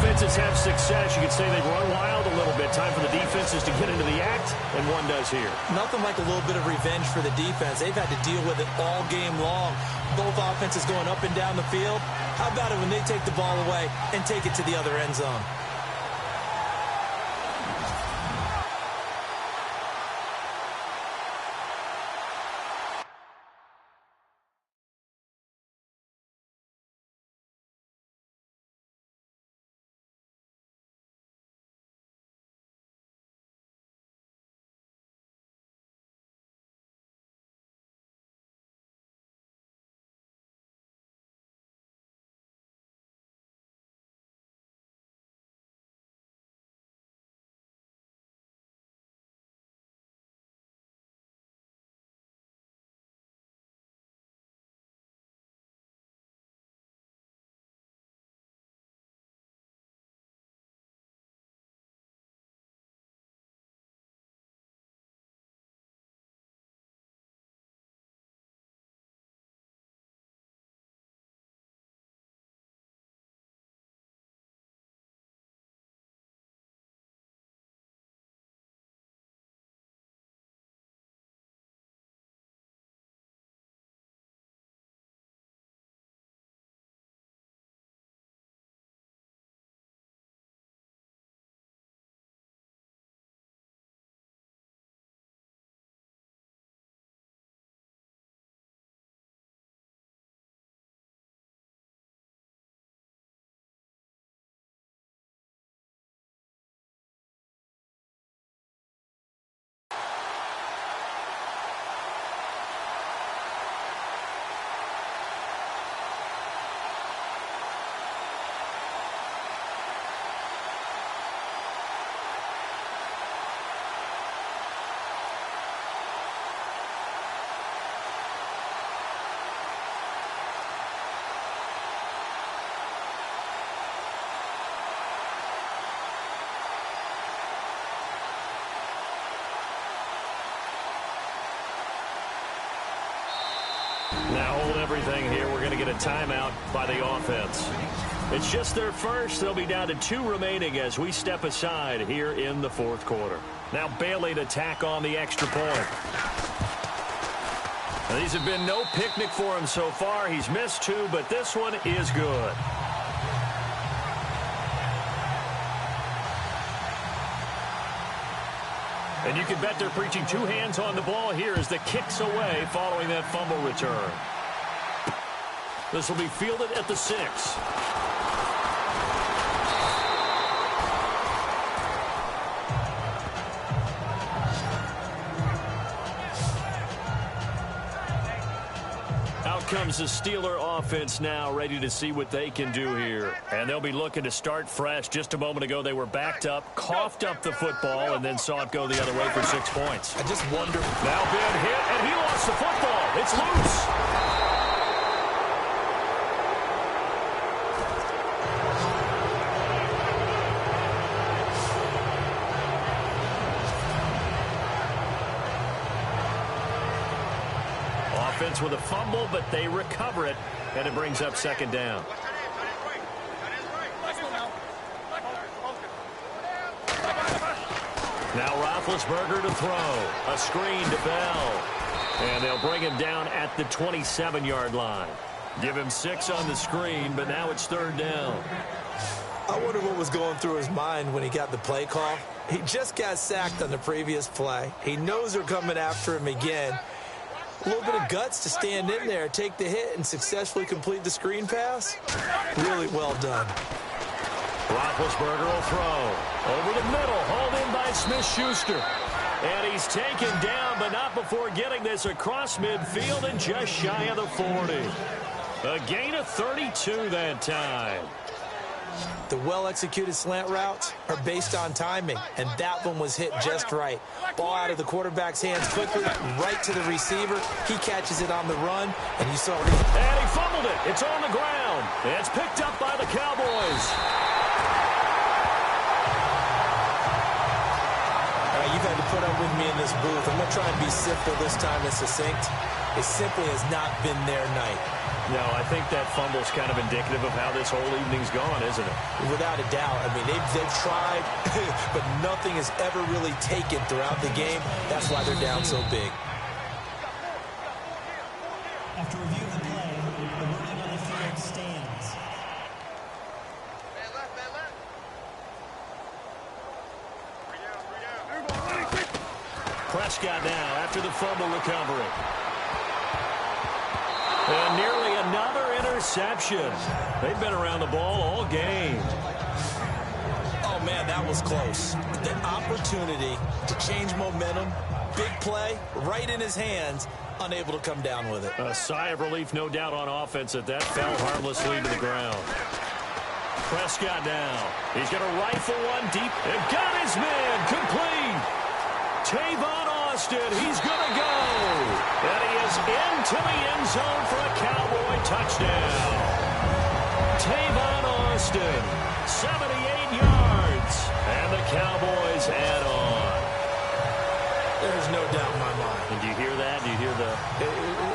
Offenses have success. You could say they've run wild a little bit. Time for the defenses to get into the act, and one does here. Nothing like a little bit of revenge for the defense. They've had to deal with it all game long. Both offenses going up and down the field. How about it when they take the ball away and take it to the other end zone? Now hold everything here. We're going to get a timeout by the offense. It's just their first. They'll be down to 2 remaining as we step aside here in the fourth quarter. Now Bailey to tack on the extra point. Now, these have been no picnic for him so far. He's missed 2, but this one is good. And you can bet they're preaching 2 hands on the ball here as the kick's away following that fumble return. This will be fielded at the 6. Out comes the Steeler offense now, ready to see what they can do here. And they'll be looking to start fresh. Just a moment ago, they were backed up, coughed up the football, and then saw it go the other way for 6 points. I just wonder. Now big hit, and he lost the football. It's loose. Offense with a fumble, but they recover it, and it brings up 2nd down. Now Roethlisberger to throw. A screen to Bell. And they'll bring him down at the 27-yard line. Give him 6 on the screen, but now it's 3rd down. I wonder what was going through his mind when he got the play call. He just got sacked on the previous play. He knows they're coming after him again. A little bit of guts to stand in there, take the hit, and successfully complete the screen pass. Really well done. Roethlisberger will throw. Over the middle, hauled in by Smith-Schuster. And he's taken down, but not before getting this across midfield and just shy of the 40. A gain of 32 that time. The well-executed slant routes are based on timing, and that one was hit just right. Ball out of the quarterback's hands quickly, right to the receiver. He catches it on the run, and you saw it. And he fumbled it. It's on the ground. It's picked up by the Cowboys. All right, you've had to put up with me in this booth. I'm going to try and be simple this time and succinct. It simply has not been their night. No, I think that fumble's kind of indicative of how this whole evening's gone, isn't it? Without a doubt. I mean, they've tried, but nothing has ever really taken throughout the game. That's why they're down so big. After review of the play, the ruling on the field stands. Prescott now after the fumble recovery. And nearly another interception. They've been around the ball all game. Oh, man, that was close. The opportunity to change momentum, big play, right in his hands, unable to come down with it. A sigh of relief, no doubt, on offense that fell harmlessly to the ground. Prescott now. He's going to rifle one deep and got his man complete. Tavon Austin, he's going to go. And he is into the end zone for a Cowboy touchdown. Tavon Austin, 78 yards. And the Cowboys add on. There's no doubt in my mind. And do you hear that? Do you hear the...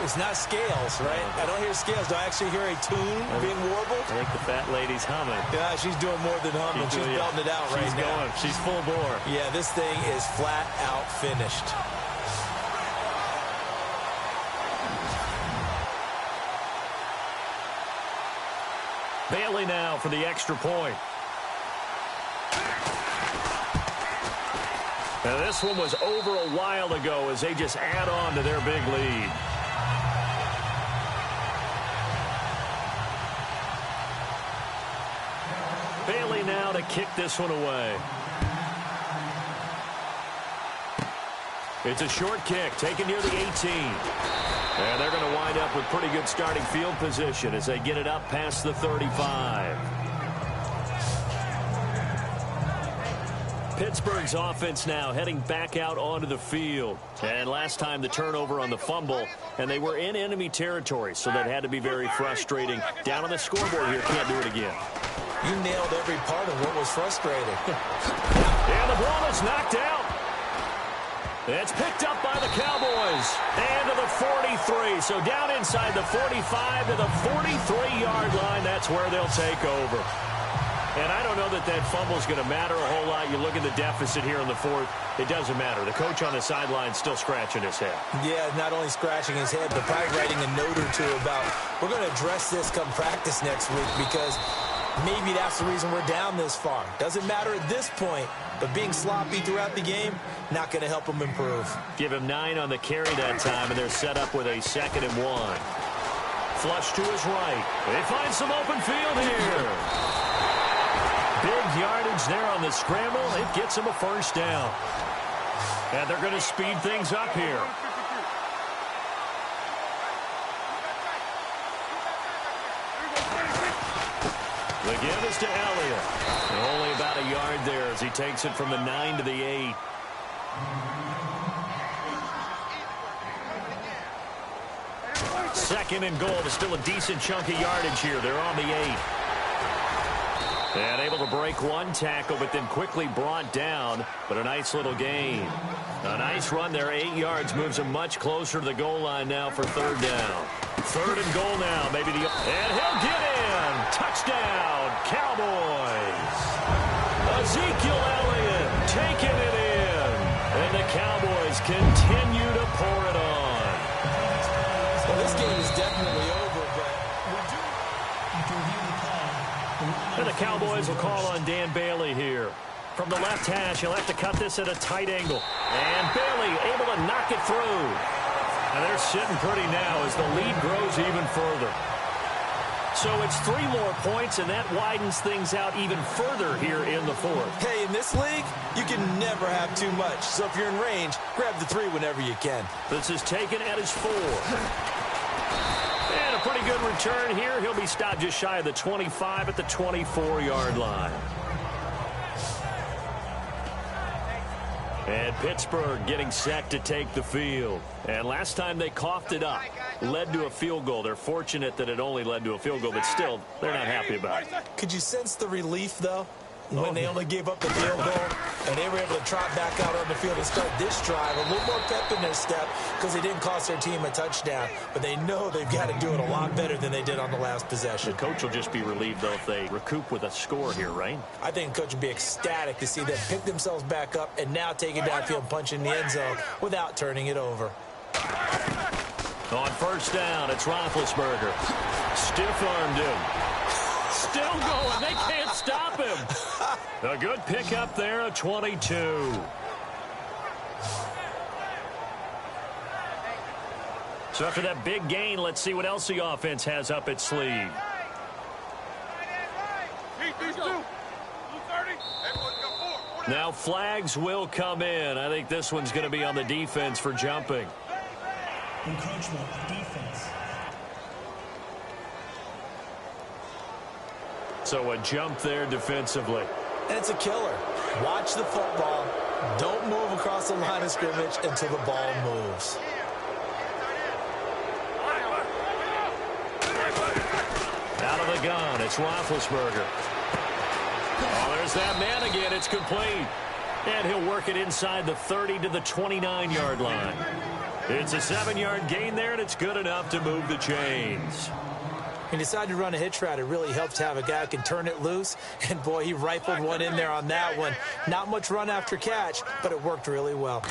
It's not scales, right? I don't hear scales. Do I actually hear a tune being warbled? I think the fat lady's humming. Yeah, she's doing more than humming. She's belting it out right now. She's full bore. Yeah, this thing is flat out finished. Bailey now for the extra point. Now this one was over a while ago as they just add on to their big lead. Bailey now to kick this one away. It's a short kick taken near the 18. And they're going to wind up with pretty good starting field position as they get it up past the 35. Pittsburgh's offense now heading back out onto the field. And last time the turnover on the fumble, and they were in enemy territory, so that had to be very frustrating. Down on the scoreboard here, can't do it again. You nailed every part of what was frustrating. And the ball is knocked out. It's picked up by the Cowboys. And to the 43. So down inside the 45 to the 43-yard line. That's where they'll take over. And I don't know that that fumble is going to matter a whole lot. You look at the deficit here in the fourth. It doesn't matter. The coach on the sideline still scratching his head. Yeah, not only scratching his head, but probably writing a note or two about, we're going to address this come practice next week because maybe that's the reason we're down this far. Doesn't matter at this point, but being sloppy throughout the game, not going to help him improve. Give him 9 on the carry that time, and they're set up with a 2nd and 1. Flush to his right. They find some open field here. Big yardage there on the scramble. It gets him a first down. And they're going to speed things up here. The give is to Elliott. And only about a yard there as he takes it from the 9 to the 8. Second and goal. There's still a decent chunk of yardage here. They're on the 8. And able to break one tackle, but then quickly brought down. But a nice little gain. A nice run there, 8 yards. Moves him much closer to the goal line now for 3rd down. 3rd and goal now. Maybe the... And he'll get in. Touchdown, Cowboys. Ezekiel Elliott taking it in. And the Cowboys continue to pour it on. Well, this game is definitely over, but After reviewing the play, And the Cowboys will call on Dan Bailey here. From the left hash, he'll have to cut this at a tight angle. And Bailey able to knock it through. And they're sitting pretty now as the lead grows even further. So it's 3 more points, and that widens things out even further here in the 4th. hey, in this league, you can never have too much. So if you're in range, grab the 3 whenever you can. This is taken at his 4. And a pretty good return here. He'll be stopped just shy of the 25 at the 24-yard line. And Pittsburgh getting set to take the field. And last time they coughed it up, led to a field goal. They're fortunate that it only led to a field goal, but still, they're not happy about it. Could you sense the relief, though, when they only gave up the field goal and they were able to trot back out on the field and start this drive? A little more pep in their step because they didn't cost their team a touchdown, but they know they've got to do it a lot better than they did on the last possession. The coach will just be relieved, though, if they recoup with a score here, right? I think the coach would be ecstatic to see them pick themselves back up and now take it downfield and punch in the end zone without turning it over. On 1st down, it's Roethlisberger. Stiff-armed him. Still going. They can't stop him. A good pickup there at 22. So after that big gain, let's see what else the offense has up its sleeve. Now flags will come in. I think this one's going to be on the defense for jumping. encroachment, defense. So a jump there defensively. And it's a killer. Watch the football. Don't move across the line of scrimmage until the ball moves. Out of the gun, it's Roethlisberger. Oh, there's that man again. It's complete. And he'll work it inside the 30 to the 29-yard line. It's a 7-yard gain there, and it's good enough to move the chains. He decided to run a hitch route. It really helps to have a guy who can turn it loose. And, boy, he rifled one in there on that one. Not much run after catch, but it worked really well.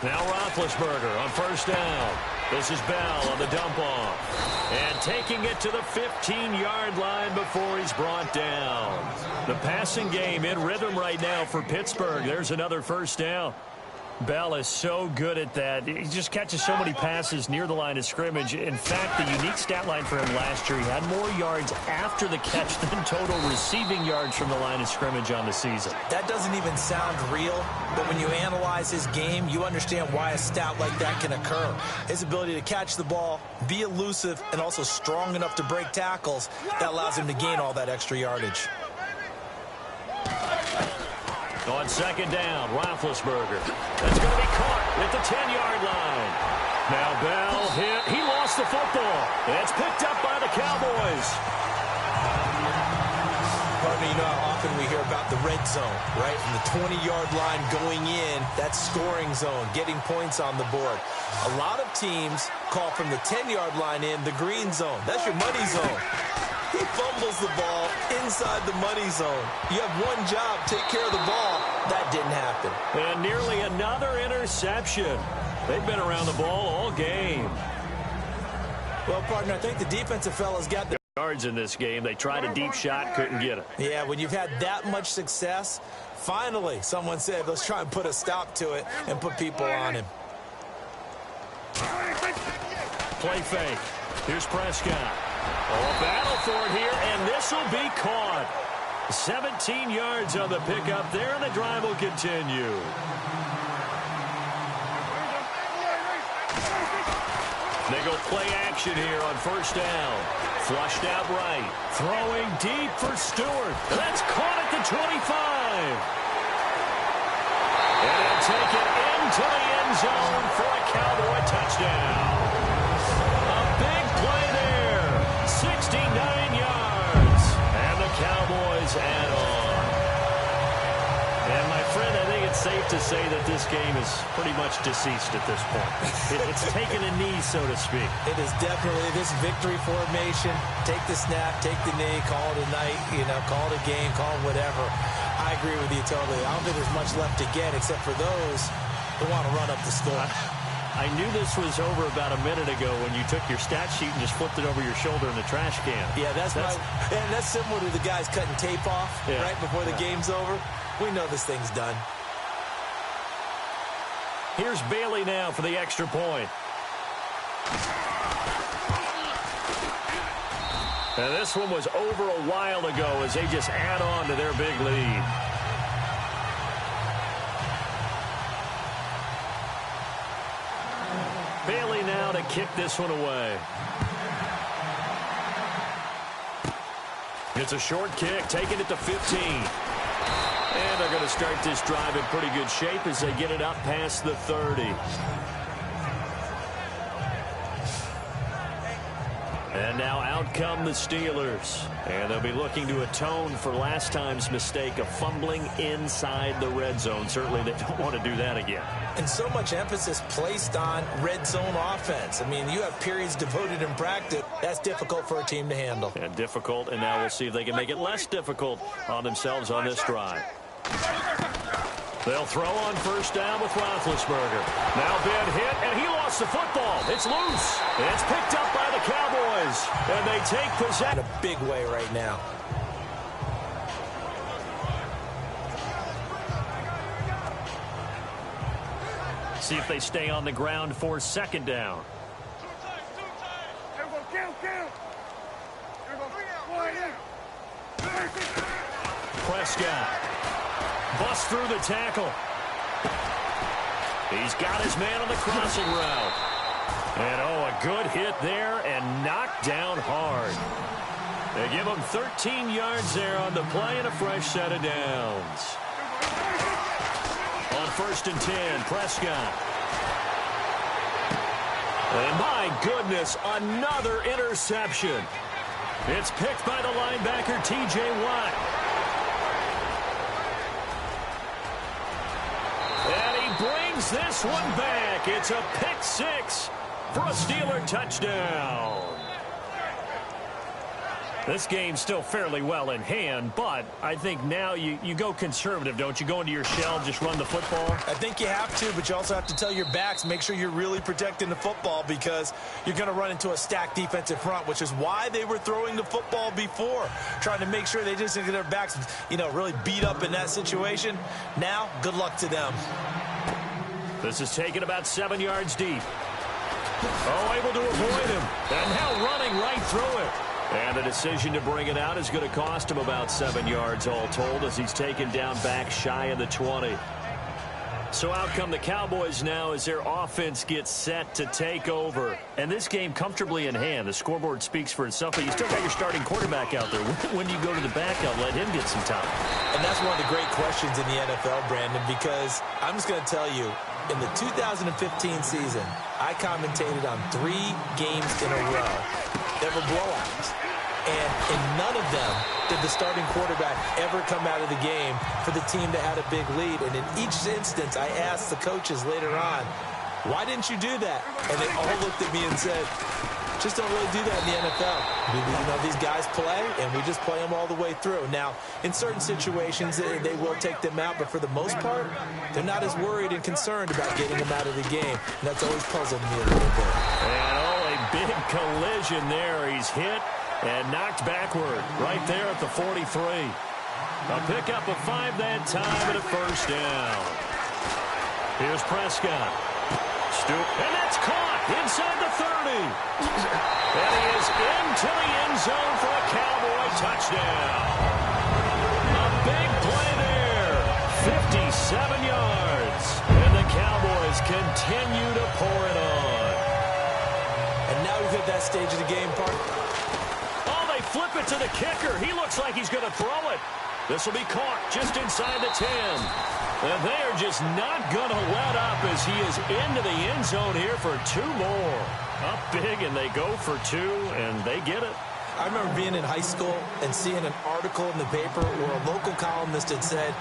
Now Roethlisberger on 1st down. This is Bell on the dump-off. And taking it to the 15-yard line before he's brought down. The passing game in rhythm right now for Pittsburgh. There's another 1st down. Bell is so good at that. He just catches so many passes near the line of scrimmage. In fact, the unique stat line for him last year, he had more yards after the catch than total receiving yards from the line of scrimmage on the season. That doesn't even sound real, but when you analyze his game, you understand why a stat like that can occur. His ability to catch the ball, be elusive, and also strong enough to break tackles, that allows him to gain all that extra yardage. On 2nd down, Roethlisberger. That's going to be caught at the 10-yard line. Now Bell hit. He lost the football. And it's picked up by the Cowboys. Partner, you know how often we hear about the red zone, right? From the 20-yard line going in, that's scoring zone, getting points on the board. A lot of teams call from the 10-yard line in the green zone. That's your money zone. He fumbles the ball inside the money zone. You have one job, take care of the ball. That didn't happen. And nearly another interception. They've been around the ball all game. Well, partner, I think the defensive fellas got the yards in this game. They tried a deep shot, couldn't get it. Yeah, when you've had that much success, finally someone said, let's try and put a stop to it and put people on him. Play fake. Here's Prescott. Oh, a battle for it here, and this will be caught. 17 yards on the pickup there, and the drive will continue. They go play action here on first down. Flushed out right. Throwing deep for Stewart. That's caught at the 25. And he'll take it into the end zone for a Cowboy touchdown. A big play there. 69 yards. And the Cowboys add on. And my friend, I think it's safe to say that this game is pretty much deceased at this point. It's taken a knee, so to speak. It is definitely this victory formation. Take the snap, take the knee, call it a night, call it a game, call it whatever. I agree with you totally. I don't think there's much left to get except for those who want to run up the score. I knew this was over about a minute ago when you took your stat sheet and just flipped it over your shoulder in the trash can. Yeah, that's similar to the guys cutting tape off right before the game's over. We know this thing's done. Here's Bailey now for the extra point. And this one was over a while ago as they just add on to their big lead. Bailey now to kick this one away. It's a short kick, taking it to 15. And they're going to start this drive in pretty good shape as they get it up past the 30. And now out come the Steelers. And they'll be looking to atone for last time's mistake of fumbling inside the red zone. Certainly they don't want to do that again. And so much emphasis placed on red zone offense. I mean, you have periods devoted in practice. That's difficult for a team to handle. And difficult, and now we'll see if they can make it less difficult on themselves on this drive. They'll throw on first down with Roethlisberger. Now Ben hit, and he lost the football. It's loose. It's picked up by the Cowboys, and they take possession. In a big way right now. See if they stay on the ground for second down. Prescott busts through the tackle. He's got his man on the crossing route. And, a good hit there and knocked down hard. They give him 13 yards there on the play and a fresh set of downs. On first and 10, Prescott. And my goodness, another interception. It's picked by the linebacker, T.J. Watt. And he brings this one back. It's a pick six for a Steeler touchdown. This game's still fairly well in hand, but I think now you go conservative, don't you? Go into your shell, just run the football? I think you have to, but you also have to tell your backs, make sure you're really protecting the football because you're going to run into a stacked defensive front, which is why they were throwing the football before, trying to make sure they just get their backs, really beat up in that situation. Now, good luck to them. This is taken about 7 yards deep. Able to avoid him. And now running right through it. And the decision to bring it out is going to cost him about 7 yards all told as he's taken down back shy of the 20. So out come the Cowboys now as their offense gets set to take over. And this game comfortably in hand. The scoreboard speaks for itself, but you still got your starting quarterback out there. When do you go to the backup, let him get some time? And that's one of the great questions in the NFL, Brandon, because I'm just going to tell you, in the 2015 season, I commentated on 3 games in a row that were blowouts. And In none of them did the starting quarterback ever come out of the game for the team that had a big lead. And in each instance, I asked the coaches later on, why didn't you do that? And they all looked at me and said, just don't really do that in the NFL. You know, these guys play, and we just play them all the way through. Now, in certain situations, they will take them out, but for the most part, they're not as worried and concerned about getting them out of the game. And that's always puzzled me a little bit. And a big collision there. He's hit and knocked backward right there at the 43. A pickup of 5 that time and a first down. Here's Prescott. And that's caught inside the 30. And he is into the end zone for a Cowboy touchdown. A big play there. 57 yards. And the Cowboys continue to pour it on. And now we've hit that stage of the game, Park. Oh, they flip it to the kicker. He looks like he's going to throw it. This will be caught just inside the 10. And they are just not going to let up as he is into the end zone here for 2 more. Up big, and they go for 2, and they get it. I remember being in high school and seeing an article in the paper where a local columnist had said,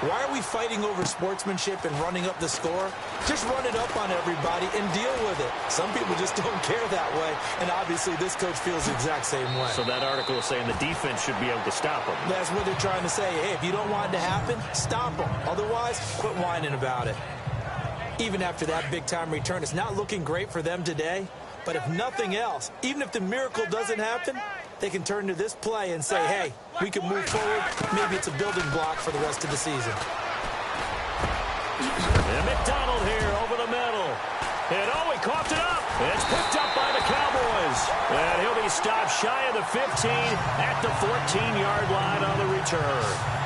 why are we fighting over sportsmanship and running up the score? Just run it up on everybody and deal with it. Some people just don't care that way, and obviously this coach feels the exact same way. So that article is saying the defense should be able to stop them. That's what they're trying to say. Hey, if you don't want it to happen, stop them. Otherwise, quit whining about it. Even after that big-time return, it's not looking great for them today. But if nothing else, even if the miracle doesn't happen, they can turn to this play and say, hey, we can move forward. Maybe it's a building block for the rest of the season. And McDonald here over the middle. And he coughed it up. It's picked up by the Cowboys. And he'll be stopped shy of the 15 at the 14-yard line on the return.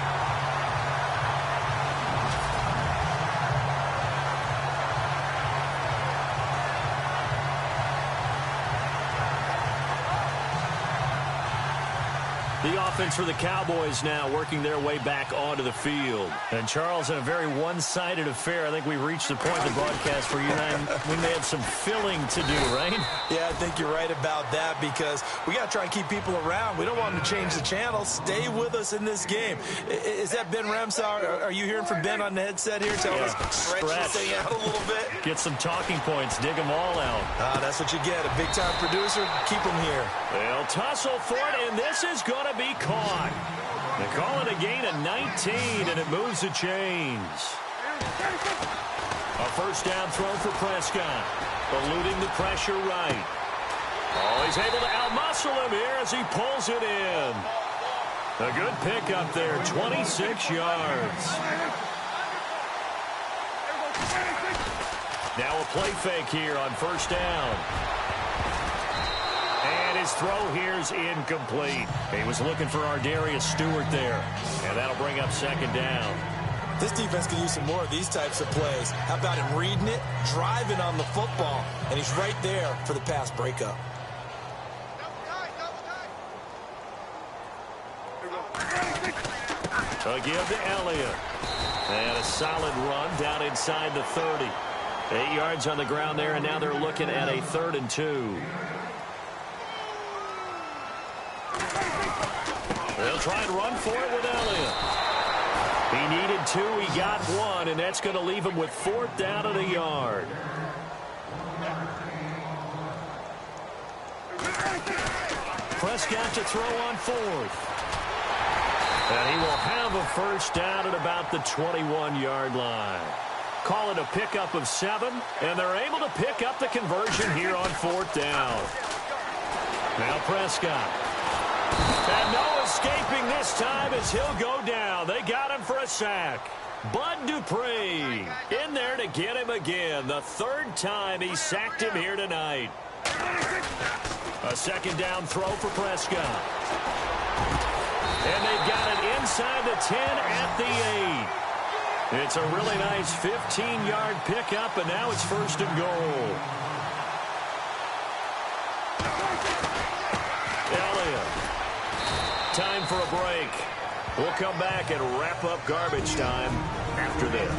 The offense for the Cowboys now working their way back onto the field. And, Charles, in a very one-sided affair, I think we've reached the point in the broadcast where you and I, we may have some filling to do, right? Yeah, I think you're right about that because we got to try and keep people around. We don't want them to change the channel. Stay with us in this game. Is that Ben Ramsar? Are you hearing from Ben on the headset here? Telling us stretch this thing out a little bit? Get some talking points. Dig them all out. That's what you get. A big-time producer. Keep them here. They'll tussle for it, and this is going to be caught. They call it a gain of 19, and it moves the chains. A first down throw for Prescott. Eluding the pressure right. Oh, he's able to outmuscle him here as he pulls it in. A good pickup there, 26 yards. Now a play fake here on first down. And his throw here is incomplete. He was looking for Ardarius Stewart there. And that'll bring up second down. This defense could use some more of these types of plays. How about him reading it, driving on the football, and he's right there for the pass breakup. A give to Elliott. And a solid run down inside the 30. 8 yards on the ground there, and now they're looking at a 3rd and 2. They'll try and run for it with Elliott. He needed 2, he got 1, and that's going to leave him with 4th down and a yard. Prescott to throw on 4th. And he will have a first down at about the 21-yard line. Call it a pickup of 7, and they're able to pick up the conversion here on 4th down. Now Prescott. And no escaping this time as he'll go down. They got him for a sack. Bud Dupree in there to get him again. The 3rd time he sacked him here tonight. A second down throw for Prescott. And they've got it inside the 10 at the 8. It's a really nice 15-yard pickup, and now it's 1st and goal. Elliott. Time for a break. We'll come back and wrap up garbage time after this.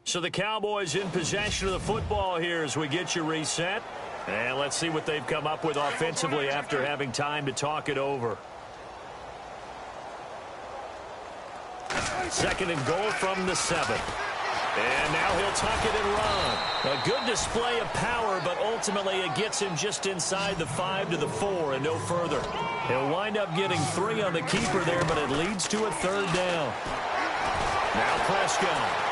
So the Cowboys in possession of the football here as we get you reset. And let's see what they've come up with offensively after having time to talk it over. 2nd and goal from the 7. And now he'll tuck it and run. A good display of power, but ultimately it gets him just inside the 5 to the 4 and no further. He'll wind up getting 3 on the keeper there, but it leads to a 3rd down. Now Prescott.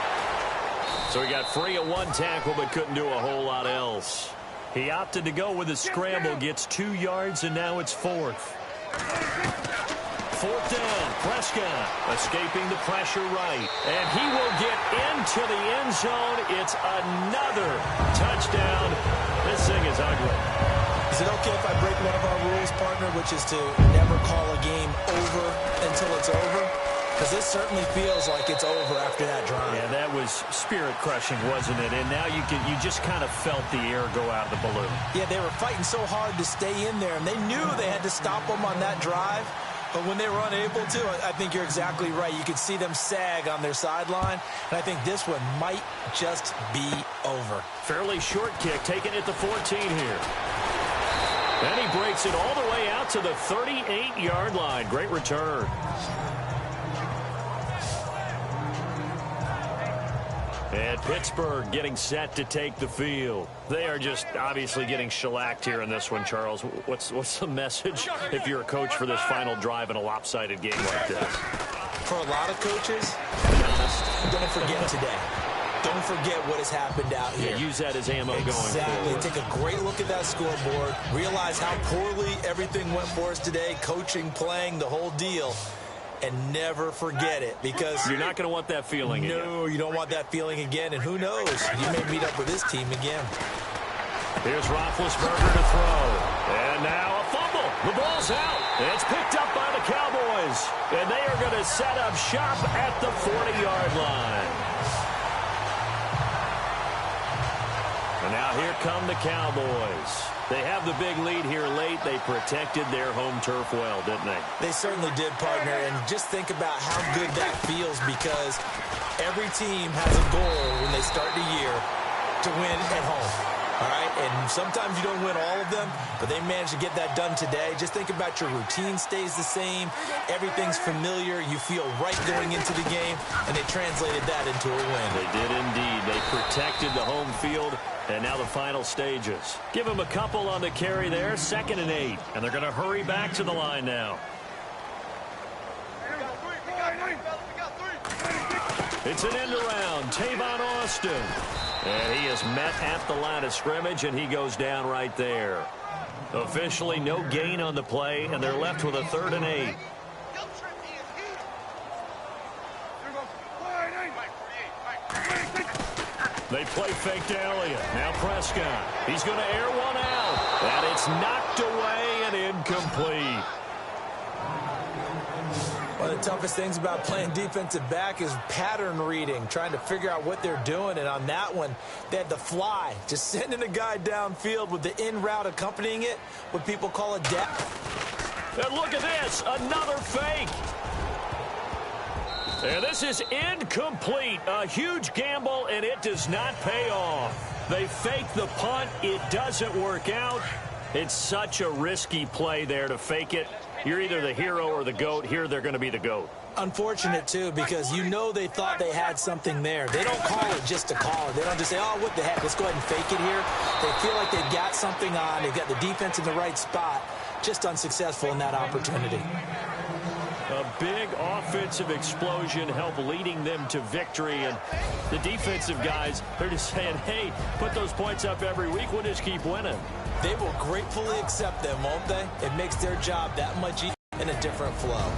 So he got free of 1 tackle, but couldn't do a whole lot else. He opted to go with a scramble, gets 2 yards, and now it's 4th. 4th down, Prescott escaping the pressure right. And he will get into the end zone. It's another touchdown. This thing is ugly. Is it okay if I break one of our rules, partner, which is to never call a game over until it's over? Because this certainly feels like it's over after that drive. Yeah, that was spirit-crushing, wasn't it? And now you just kind of felt the air go out of the balloon. Yeah, they were fighting so hard to stay in there, and they knew they had to stop them on that drive. But when they were unable to, I think you're exactly right. You could see them sag on their sideline, and I think this one might just be over. Fairly short kick, taking it to 14 here. And he breaks it all the way out to the 38-yard line. Great return. And Pittsburgh getting set to take the field. They are just obviously getting shellacked here in this one, Charles. What's the message if you're a coach for this final drive in a lopsided game like this? For a lot of coaches, to be honest, don't forget today. Don't forget what has happened out here. Yeah, use that as ammo going forward. Take a great look at that scoreboard. Realize how poorly everything went for us today. Coaching, playing, the whole deal. And never forget it, because you're not going to want that feeling again. No, you don't want that feeling again. And who knows? You may meet up with this team again. Here's Roethlisberger to throw. And now a fumble. The ball's out. It's picked up by the Cowboys. And they are going to set up shop at the 40-yard line. And now here come the Cowboys. They have the big lead here late. They protected their home turf well, didn't they? They certainly did, partner. And just think about how good that feels, because every team has a goal when they start the year to win at home. All right? And sometimes you don't win all of them, but they managed to get that done today. Just think about your routine stays the same. Everything's familiar. You feel right going into the game, and they translated that into a win. They did indeed. They protected the home field. And now the final stages. Give them a couple on the carry there, 2nd and 8. And they're going to hurry back to the line now. It's an end around. Tavon Austin. And he is met at the line of scrimmage, and he goes down right there. Officially no gain on the play, and they're left with a 3rd and 8. They play fake to Elliott. Now Prescott. He's going to air one out. And it's knocked away and incomplete. One of the toughest things about playing defensive back is pattern reading, trying to figure out what they're doing. And on that one, they had the fly, just sending a guy downfield with the in route accompanying it, what people call a depth. And look at this, another fake. And this is incomplete. A huge gamble, and it does not pay off. They fake the punt. It doesn't work out. It's such a risky play there to fake it. You're either the hero or the GOAT. Here they're going to be the GOAT. Unfortunate, too, because you know they thought they had something there. They don't call it just to call it. They don't just say, oh, what the heck, let's go ahead and fake it here. They feel like they've got something on. They've got the defense in the right spot. Just unsuccessful in that opportunity. A big offensive explosion helped leading them to victory. And the defensive guys, they're just saying, hey, put those points up every week. We'll just keep winning. They will gratefully accept them, won't they? It makes their job that much easier in a different flow.